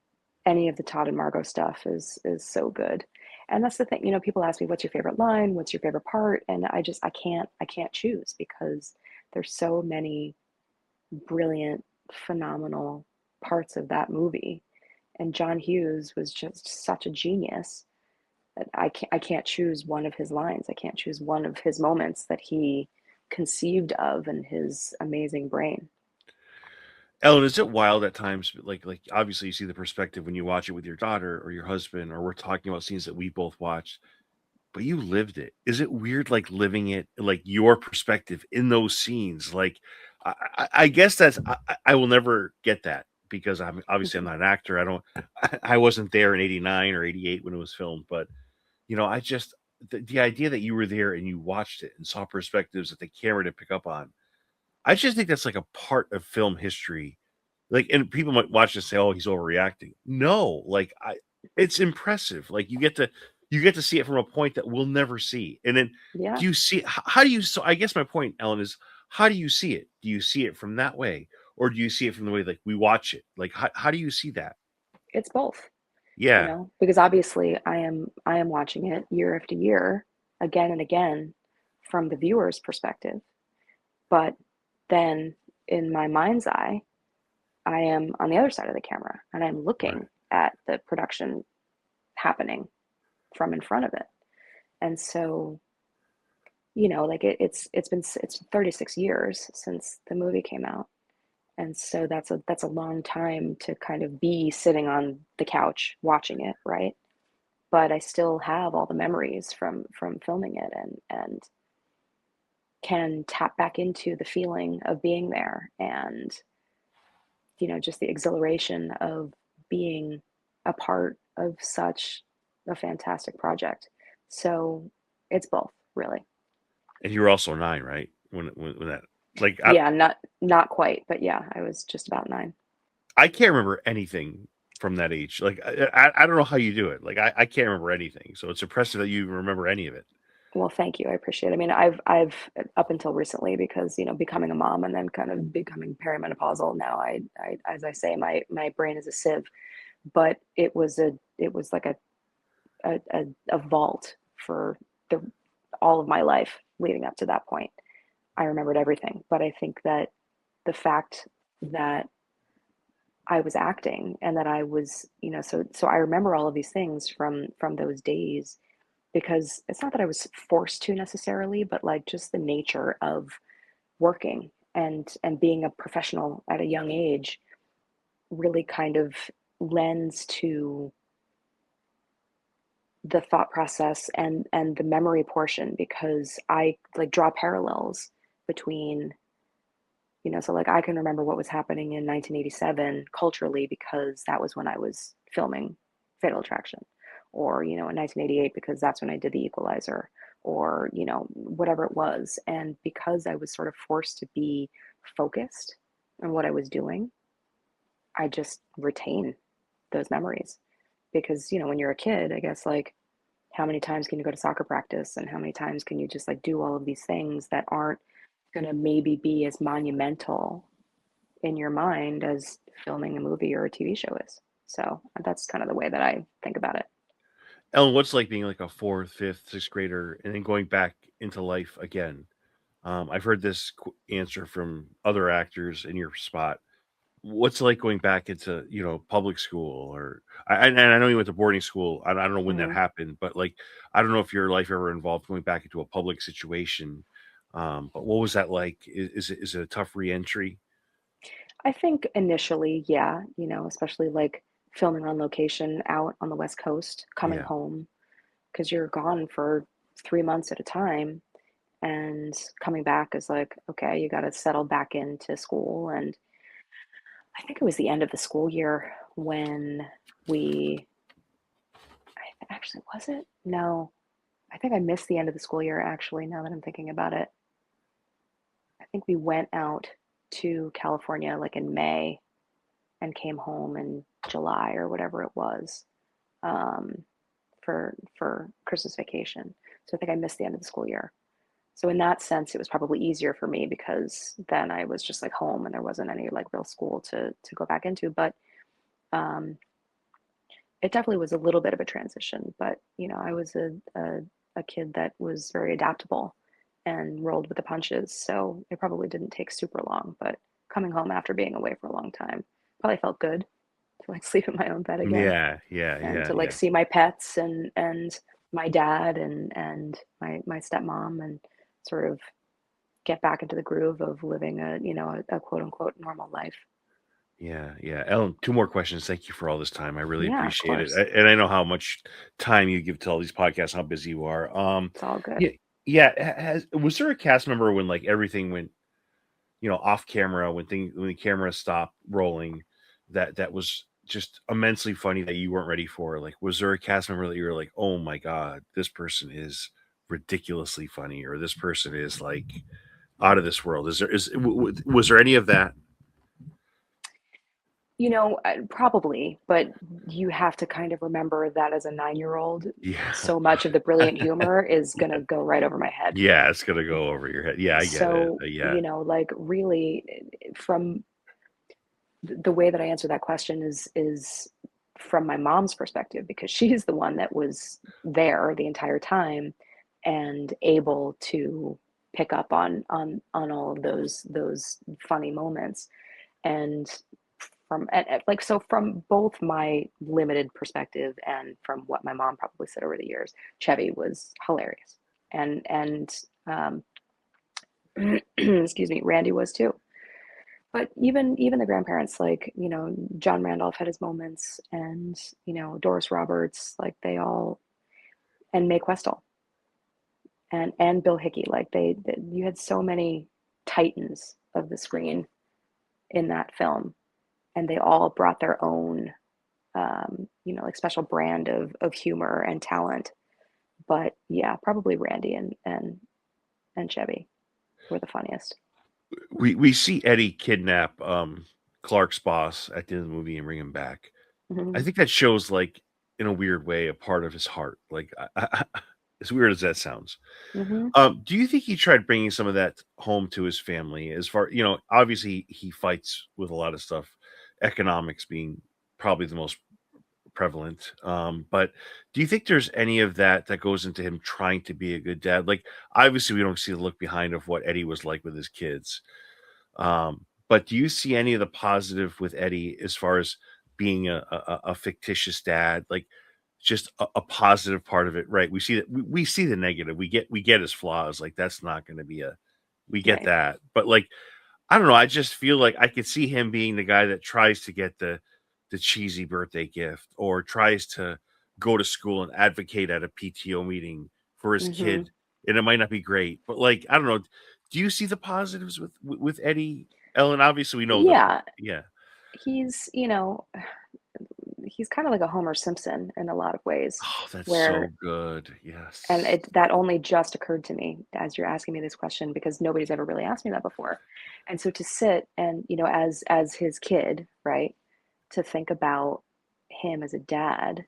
any of the Todd and Margot stuff is so good. And that's the thing, people ask me, what's your favorite line? What's your favorite part? And I can't choose because there's so many brilliant, phenomenal parts of that movie. And John Hughes was just such a genius that I can't choose one of his lines. I can't choose one of his moments that he conceived of in his amazing brain. Ellen, is it wild at times? Like obviously you see the perspective when you watch it with your daughter or your husband, or we're talking about scenes that we both watched, but you lived it. Is it weird, like living it, like your perspective in those scenes? Like, I guess I will never get that because I'm not an actor. I wasn't there in '89 or '88 when it was filmed, but I just, the idea that you were there and you watched it and saw perspectives that the camera didn't pick up on. I just think that's like a part of film history. Like, and people might watch this and say, "Oh, he's overreacting." No, like it's impressive. Like, you get to see it from a point that we'll never see. And then, Yeah, do you see how do you? So, I guess my point, Ellen, is how do you see it? Do you see it from that way, or do you see it from the way like we watch it? Like, how do you see that? it's both. Yeah, Because obviously I am watching it year after year, again and again, from the viewer's perspective. But then in my mind's eye, I am on the other side of the camera and I'm right. looking at the production happening from in front of it. And so, like it's 36 years since the movie came out. And so that's a long time to kind of be sitting on the couch watching it, right? But I still have all the memories from filming it, and can tap back into the feeling of being there, and just the exhilaration of being a part of such a fantastic project. So it's both, really. And you were also 9, right? When that, like, Yeah, not quite, but yeah, I was just about 9. I can't remember anything from that age. Like, I don't know how you do it. Like, I can't remember anything. So it's impressive that you remember any of it. Well, thank you. I appreciate it. I mean, I've up until recently, because, becoming a mom and then kind of becoming perimenopausal now, as I say, my brain is a sieve, but it was like a vault for the all of my life leading up to that point. I remembered everything, but I think that the fact that I was acting and that I was, so I remember all of these things from those days, because it's not that I was forced to necessarily, but like just the nature of working and being a professional at a young age really kind of lends to the thought process and the memory portion, because I like draw parallels between, so like I can remember what was happening in 1987 culturally, because that was when I was filming Fatal Attraction, or in 1988 because that's when I did The Equalizer, or whatever it was. And because I was sort of forced to be focused on what I was doing, I just retain those memories. Because when you're a kid, I guess, like, how many times can you go to soccer practice, and how many times can you just like do all of these things that aren't going to maybe be as monumental in your mind as filming a movie or a TV show is. So that's kind of the way that I think about it. Ellen, what's it like being like a fourth, fifth, sixth grader and then going back into life again? I've heard this answer from other actors in your spot. What's it like going back into public school, or and I know you went to boarding school. I don't know when that Hmm. happened, but like I don't know if your life ever involved going back into a public situation. But what was that like? Is it a tough reentry? I think initially, yeah, especially like filming on location out on the West Coast, coming Yeah. home, because you're gone for 3 months at a time, and coming back is like, okay, you got to settle back into school. And I think it was the end of the school year when we, actually, was it? No, I think I missed the end of the school year, actually, now that I'm thinking about it. I think we went out to California like in May and came home in July or whatever it was, um, for Christmas vacation. So I think I missed the end of the school year. So in that sense, it was probably easier for me, because then I was just like home and there wasn't any like real school to go back into. But um, it definitely was a little bit of a transition. But I was a kid that was very adaptable and rolled with the punches. So it probably didn't take super long. But coming home after being away for a long time probably felt good to like sleep in my own bed again, Yeah, yeah, and yeah, to like yeah. see my pets and my dad and my stepmom, and sort of get back into the groove of living a quote unquote normal life. Yeah, yeah. Ellen, two more questions. Thank you for all this time. I really Yeah, of appreciate it. course. And I know how much time you give to all these podcasts, how busy you are. It's all good. Yeah, yeah. Was there a cast member when like everything went, off camera, when the camera stopped rolling, that was just immensely funny that you weren't ready for? Like, was there a cast member that you were like, oh my God, this person is ridiculously funny, or this person is like out of this world? Was there any of that? Probably, but you have to kind of remember that as a 9-year-old, Yeah. so much of the brilliant humor is going to go right over my head. Yeah, it's gonna go over your head. Yeah, I get it. So, Yeah, like, really, from the way that I answer that question is from my mom's perspective, because she's the one that was there the entire time and able to pick up on all of those funny moments. And like, so from both my limited perspective and from what my mom probably said over the years, Chevy was hilarious, and excuse me, Randy was too. But even the grandparents, like, John Randolph had his moments, and Doris Roberts, like, they all, and Mae Questel and Bill Hickey, like, you had so many titans of the screen in that film, and they all brought their own, like, special brand of humor and talent. But yeah, probably Randy and Chevy were the funniest. we see Eddie kidnap Clark's boss at the end of the movie and bring him back. I Hmm. think that shows, like, in a weird way, a part of his heart. Like, As weird as that sounds. Hmm. Do you think he tried bringing some of that home to his family? As far, obviously he fights with a lot of stuff, economics being probably the most prevalent. But do you think there's any of that that goes into him trying to be a good dad? Like, obviously, we don't see the look behind of what Eddie was like with his kids. But do you see any of the positive with Eddie as far as being a fictitious dad? Like, just a positive part of it, right? We see that we see the negative. We get his flaws. Like, that's not going to be a we get Right. that. But like, I don't know. I just feel like I could see him being the guy that tries to get the cheesy birthday gift or tries to go to school and advocate at a PTO meeting for his Hmm. kid. And it might not be great, but like, I don't know. Do you see the positives with Eddie? Ellen, obviously we know the Yeah, yeah. he's, he's kind of like a Homer Simpson in a lot of ways, Oh, that's where so good. and Yes. it that only just occurred to me as you're asking me this question because nobody's ever really asked me that before. And so to sit and, as his kid, right, to think about him as a dad,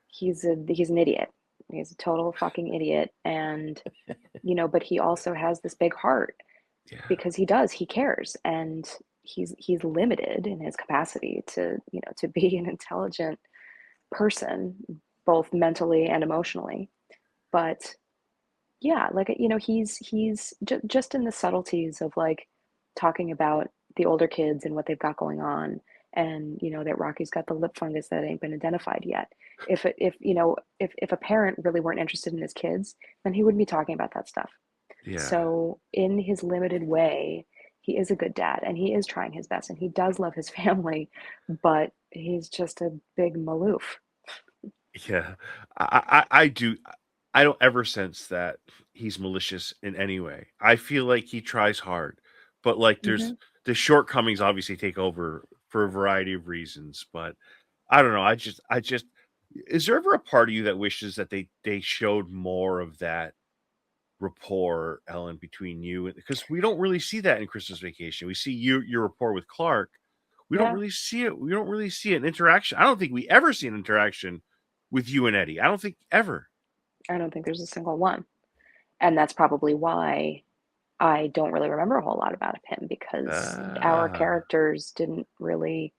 he's an idiot. He's a total fucking idiot. And, but he also has this big heart Yeah. because he cares, and he's limited in his capacity to, to be an intelligent person, both mentally and emotionally. But yeah, like, just in the subtleties of like talking about the older kids and what they've got going on, and that Rocky's got the lip fungus that ain't been identified yet. If a parent really weren't interested in his kids, then he wouldn't be talking about that stuff. Yeah. So in his limited way, he is a good dad, and he is trying his best, and he does love his family, but he's just a big maloof. Yeah. I do. I don't ever sense that he's malicious in any way. I feel like he tries hard, but like there's Hmm. the shortcomings obviously take over for a variety of reasons. But I don't know. I just is there ever a part of you that wishes that they showed more of that rapport, Ellen, between you and because we don't really see that in Christmas Vacation. We see your rapport with Clark. We don't Yeah, really see it. We don't really see an interaction. I don't think we ever see an interaction with you and Eddie. I don't think ever. I don't think there's a single one. And that's probably why I don't really remember a whole lot about him, because our Ah, characters didn't really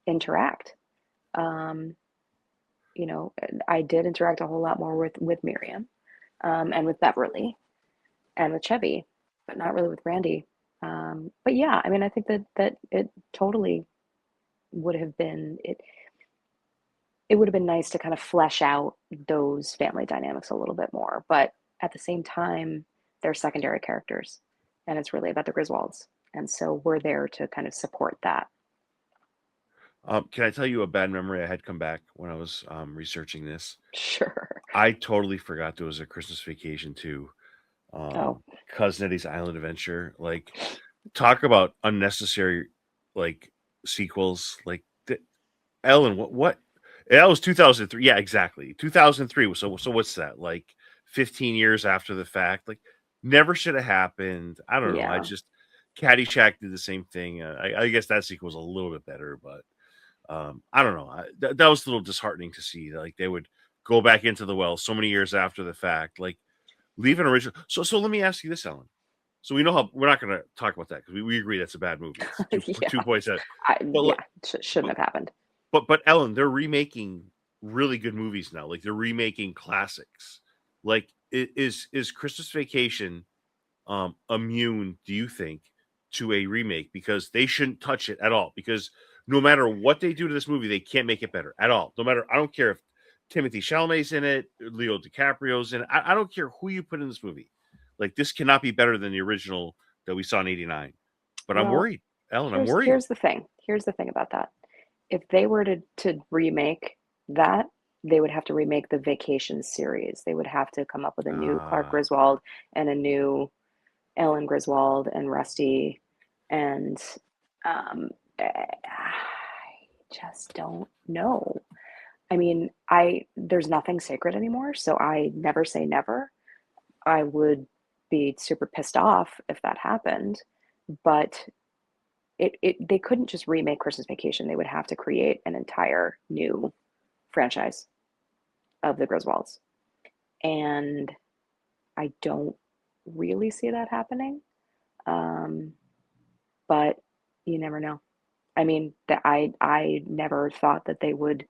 interact. Um, you know, I did interact a whole lot more with Miriam, and with Beverly and with Chevy, but not really with Randy. But yeah, I mean, I think that it totally would have been it. It would have been nice to kind of flesh out those family dynamics a little bit more, but at the same time, they're secondary characters, and it's really about the Griswolds, and so we're there to kind of support that. can I tell you a bad memory I had come back when I was researching this? Sure. I totally forgot there was a Christmas Vacation too. Oh, Cousin Eddie's Island Adventure. Like, talk about unnecessary like sequels. Like, Ellen, what? That was 2003. Yeah, exactly. 2003. So what's that? Like 15 years after the fact. Like, never should have happened. I don't know. I yeah. just Caddyshack did the same thing. I guess that sequel was a little bit better, but I don't know. That was a little disheartening to see. Like, they would go back into the well so many years after the fact. Like, leave an original. So let me ask you this, Ellen. So we know how we're not going to talk about that because we agree that's a bad movie. It's two Yeah. points out. I, But yeah, shouldn't have happened. but Ellen, they're remaking really good movies now. Like, they're remaking classics. Like, is Christmas Vacation immune, do you think, to a remake? Because they shouldn't touch it at all. Because no matter what they do to this movie, they can't make it better at all. No matter, I don't care if Timothy Chalamet's in it, Leo DiCaprio's in it. I don't care who you put in this movie. Like, this cannot be better than the original that we saw in '89. But I'm Well, worried, Ellen. I'm here's worried. here's the thing. Here's the thing about that. If they were to remake that, they would have to remake the Vacation series. They would have to come up with a new Clark Uh, Griswold and a new Ellen Griswold and Rusty, and I just don't know. I mean, I there's nothing sacred anymore, so I never say never. I would be super pissed off if that happened, but they couldn't just remake Christmas Vacation. They would have to create an entire new franchise of the Griswolds. and I don't really see that happening. Um, but you never know. I mean, that I never thought that they would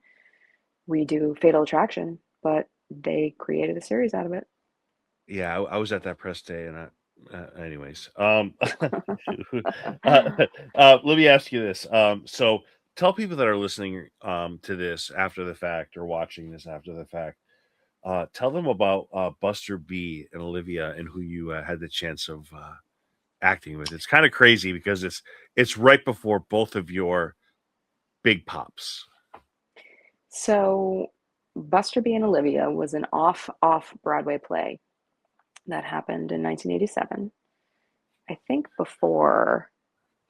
redo Fatal Attraction, but they created a series out of it. Yeah, I was at that press day, and anyways, let me ask you this. So tell people that are listening to this after the fact or watching this after the fact. Tell them about Buster B and Olivia and who you had the chance of acting with. It's kind of crazy because it's right before both of your big pops. So Buster B and Olivia was an off Broadway play that happened in 1987. I think before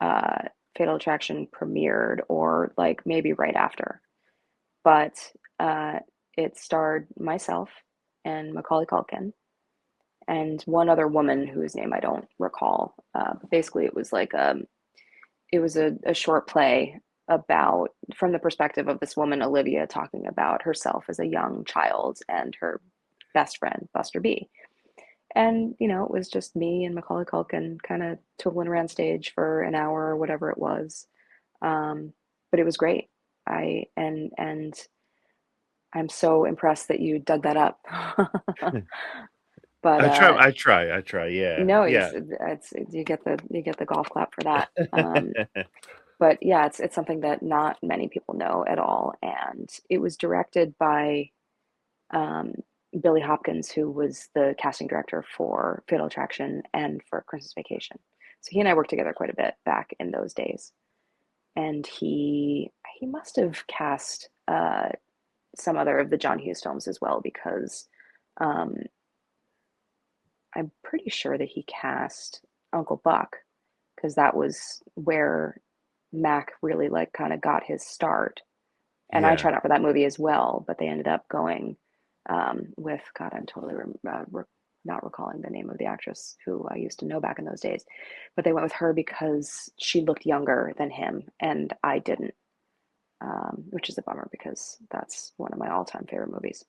uh, Fatal Attraction premiered, or like maybe right after. But uh, it starred myself and Macaulay Culkin and one other woman whose name I don't recall. But basically, it was like it was a short play about from the perspective of this woman Olivia talking about herself as a young child and her best friend Buster B. And it was just me and Macaulay Culkin kind of twiddling around stage for an hour or whatever it was. But it was great. And I'm so impressed that you dug that up. But I try. Yeah, no, yeah. it's you get the golf clap for that. But yeah, it's something that not many people know at all. And it was directed by um, Billy Hopkins, who was the casting director for Fatal Attraction and for Christmas Vacation. So he and I worked together quite a bit back in those days. And he must have cast some other of the John Hughes films as well, because um, I'm pretty sure that he cast Uncle Buck, because that was where Mac really like kind of got his start. And I Yeah. tried out for that movie as well, but they ended up going with God. I'm totally not recalling the name of the actress who I used to know back in those days, but they went with her because she looked younger than him, and I didn't, which is a bummer because that's one of my all-time favorite movies.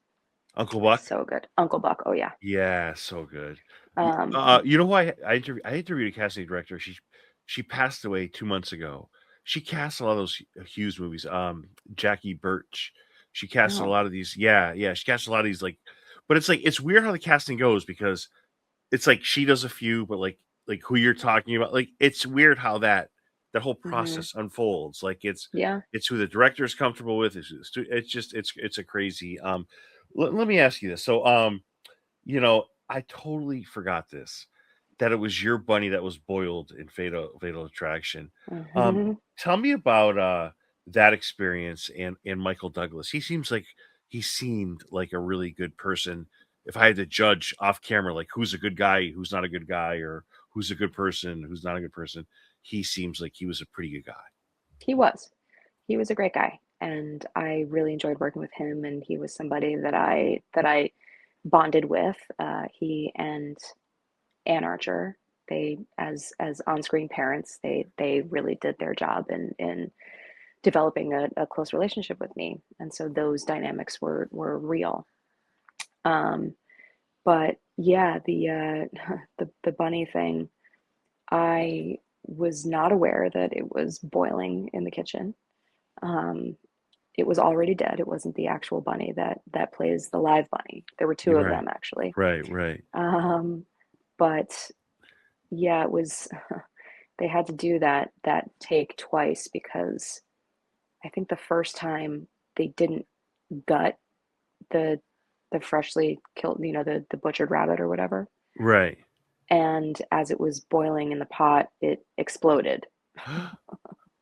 Uncle Buck. So good, Uncle Buck. Oh yeah. Yeah, so good. Um, You know who I interviewed a casting director. She passed away 2 months ago. She cast a lot of those Hughes movies. Jackie Birch. She cast a oh, lot of these. Yeah, yeah. She cast a lot of these but it's like it's weird how the casting goes because it's like she does a few, but like who you're talking about, like it's weird how that whole hmm, process unfolds. Like yeah. it's who the director is comfortable with. It's just it's a crazy. Let me ask you this. So I totally forgot this, that it was your bunny that was boiled in Fatal Attraction. Hmm. Tell me about that experience and Michael Douglas. He seemed like a really good person. If I had to judge off camera, like who's a good guy, who's not a good guy, or who's a good person, who's not a good person, he seems like he was a pretty good guy. He was. He was a great guy, and I really enjoyed working with him. And he was somebody that I bonded with. He and Ann Archer, they as on-screen parents, they really did their job in developing a close relationship with me, and so those dynamics were real. Um, but yeah, the bunny thing, I was not aware that it was boiling in the kitchen. Um, it was already dead. It wasn't the actual bunny that plays the live bunny. There were two You're of right, them actually. right. Um, but yeah, it was they had to do that take twice because I think the first time they didn't gut the the freshly killed, the butchered rabbit or whatever. Right. And as it was boiling in the pot, it exploded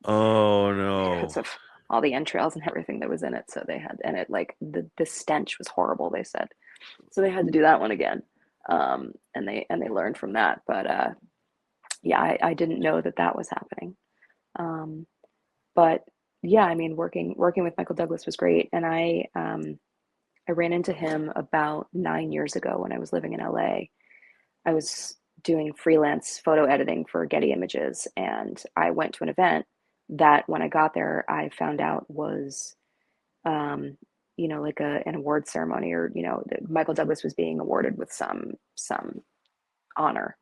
Oh because no. of all the entrails and everything that was in it. So they had, and it like the stench was horrible, they said. So they had to do that one again. And they learned from that. But yeah, I didn't know that was happening. Um, but yeah, I mean, working with Michael Douglas was great, and I ran into him about 9 years ago when I was living in LA. I was doing freelance photo editing for Getty Images, and I went to an event that when I got there, I found out was um, like an award ceremony, or Michael Douglas was being awarded with some honor,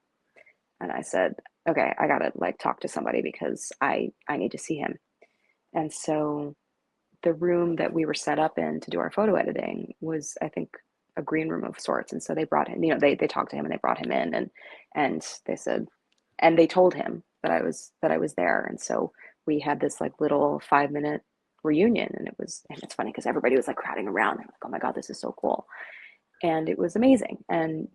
and I said, okay, I gotta like talk to somebody because I need to see him. And so the room that we were set up in to do our photo editing was, I think, a green room of sorts. And so they brought him, they talked to him and they brought him in, and they said, and they told him that I was there. And so we had this like little 5-minute reunion, and it's funny because everybody was like crowding around. They're like, oh my God, this is so cool. And it was amazing. And,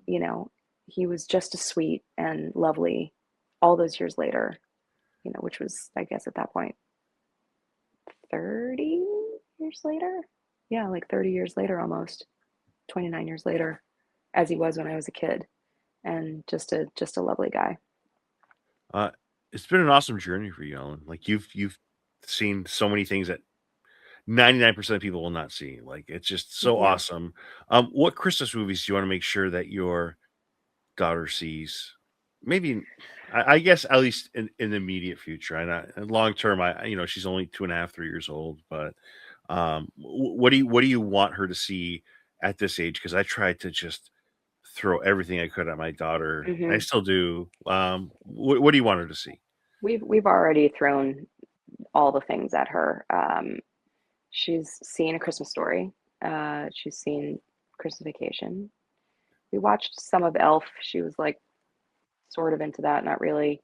he was just as sweet and lovely all those years later, which was, I guess at that point, 30 years later. Yeah, like 30 years later, almost 29 years later, as he was when I was a kid. And just a lovely guy. It's been an awesome journey for you, Ellen. Like you've seen so many things that 99% of people will not see. Like it's just so Yeah. awesome. What Christmas movies do you want to make sure that your daughter sees? Maybe, I guess at least in the immediate future. And long term, she's only 2.5, 3 years old. But what do you want her to see at this age? Because I tried to just throw everything I could at my daughter, and I still do. What do you want her to see? We've already thrown all the things at her. She's seen A Christmas Story. She's seen Christmas Vacation. We watched some of Elf. She was like sort of into that, not really.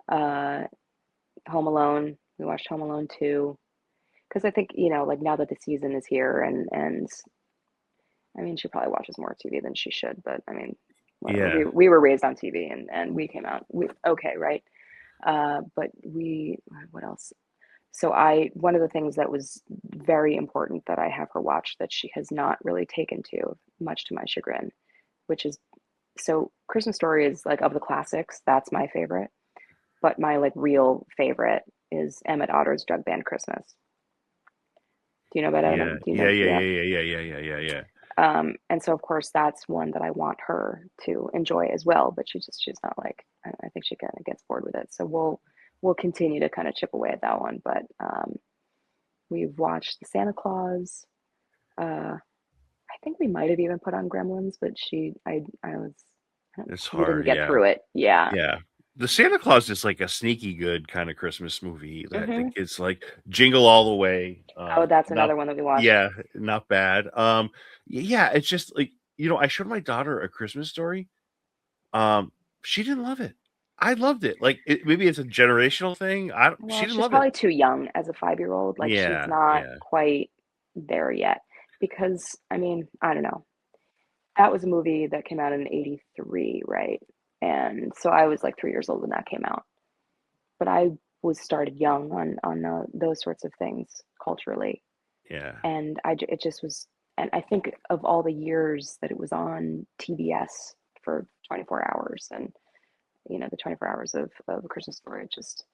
Home Alone. We watched Home Alone 2. Because I think, like now that the season is here, and I mean, she probably watches more TV than she should, but I mean, whatever. Yeah. We were raised on TV, and we came out okay, right? But what else? So one of the things that was very important that I have her watch that she has not really taken to, much to my chagrin, which is, so Christmas Story is like, of the classics, that's my favorite. But my like real favorite is Emmett Otter's Jug Band Christmas. Do you know about Yeah. Emmett? Do you know? Yeah. And so of course that's one that I want her to enjoy as well, but she's not like, I think she kind of gets bored with it. So we'll continue to kind of chip away at that one. But we've watched the Santa Claus. I think we might have even put on Gremlins, but It's we didn't hard. get Yeah. through it. Yeah. Yeah. The Santa Claus is like a sneaky good kind of Christmas movie that the Mm-hmm. kids like. Jingle All the Way. Oh, that's Not, another one that we watched. yeah, not bad. Yeah, it's just like, I showed my daughter A Christmas Story. She didn't love it. I loved it. Like maybe it's a generational thing. She Well, didn't she's love probably it. too young as a 5-year-old. Like she's Yeah, not yeah, quite there yet. Because I mean, I don't know. That was a movie that came out in '83, right? And so I was like 3 years old when that came out. But I was started young on those sorts of things culturally, yeah, and it just was. And I think of all the years that it was on TBS for 24 hours, and the 24 hours of A Christmas Story, it just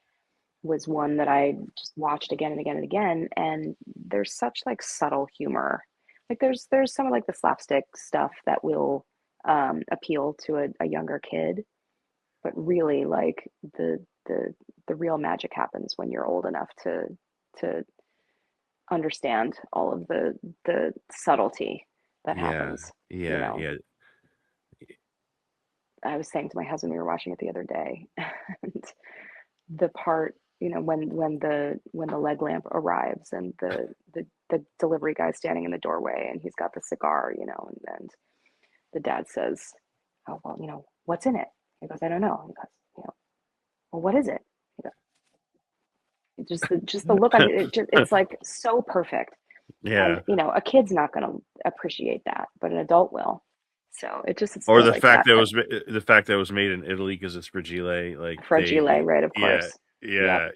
was one that I just watched again and again and again. And there's such like subtle humor. Like there's some of like the slapstick stuff that will appeal to a younger kid, but really like the real magic happens when you're old enough to understand all of the subtlety that yeah, happens. yeah, yeah. I was saying to my husband, we were watching it the other day, and the part, when the leg lamp arrives, and the delivery guy's standing in the doorway, and he's got the cigar, and the dad says, oh, well, what's in it? He goes, I don't know. He goes, well, what is it? He goes, just the look on it, it's like so perfect. Yeah. And a kid's not going to appreciate that, but an adult will. So it's Or still like that. the fact that it was made in Italy because it's fragile, like Fragile, right? Of course. yeah.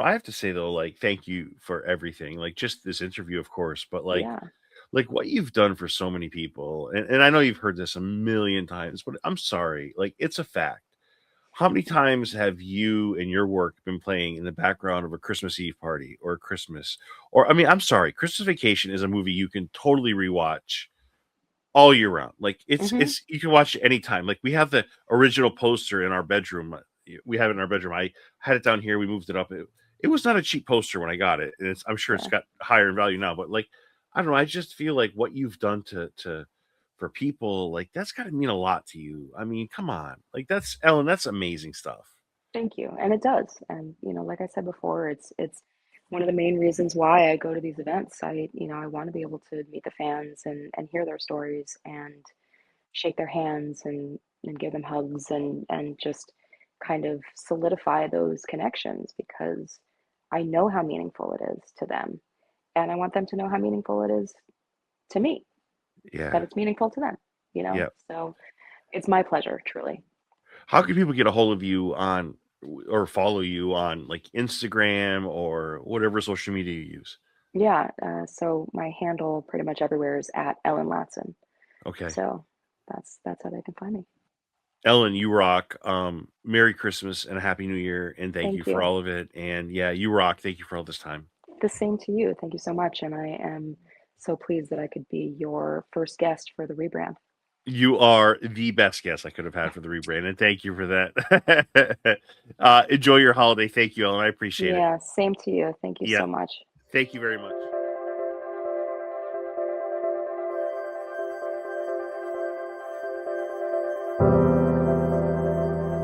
I have to say though, like, thank you for everything, like just this interview, of course, but like, Yeah. like what you've done for so many people, and I know you've heard this a million times, but I'm sorry, like it's a fact. How many times have you and your work been playing in the background of a Christmas Eve party or Christmas? Or, I mean, I'm sorry, Christmas Vacation is a movie you can totally rewatch all year round. Like it's you can watch it anytime. Like we have the original poster in our bedroom. We have it in our bedroom. I had it down here. We moved it up. It was not a cheap poster when I got it. And I'm sure it's got higher in value now, but like I don't know. I just feel like what you've done to for people, like that's got to mean a lot to you. I mean, come on, like that's Ellen. That's amazing stuff. Thank you. And it does. And, like I said before, it's one of the main reasons why I go to these events. I want to be able to meet the fans and hear their stories and shake their hands and give them hugs and just kind of solidify those connections because I know how meaningful it is to them. And I want them to know how meaningful it is to me, that Yeah, it's meaningful to them, yeah. So it's my pleasure, truly. How can people get a hold of you on or follow you on like Instagram or whatever social media you use? Yeah. So my handle pretty much everywhere is at Ellen Latzen. Okay. So that's how they can find me. Ellen, you rock. Merry Christmas and a Happy New Year, and thank you Thank for you. all of it. And yeah, you rock. Thank you for all this time. The same to you. Thank you so much. And I am so pleased that I could be your first guest for the rebrand. You are the best guest I could have had for the rebrand, and thank you for that. Enjoy your holiday. Thank you, Ellen. I appreciate it. Yeah, same to you. Thank you Yeah, so much. thank you very much.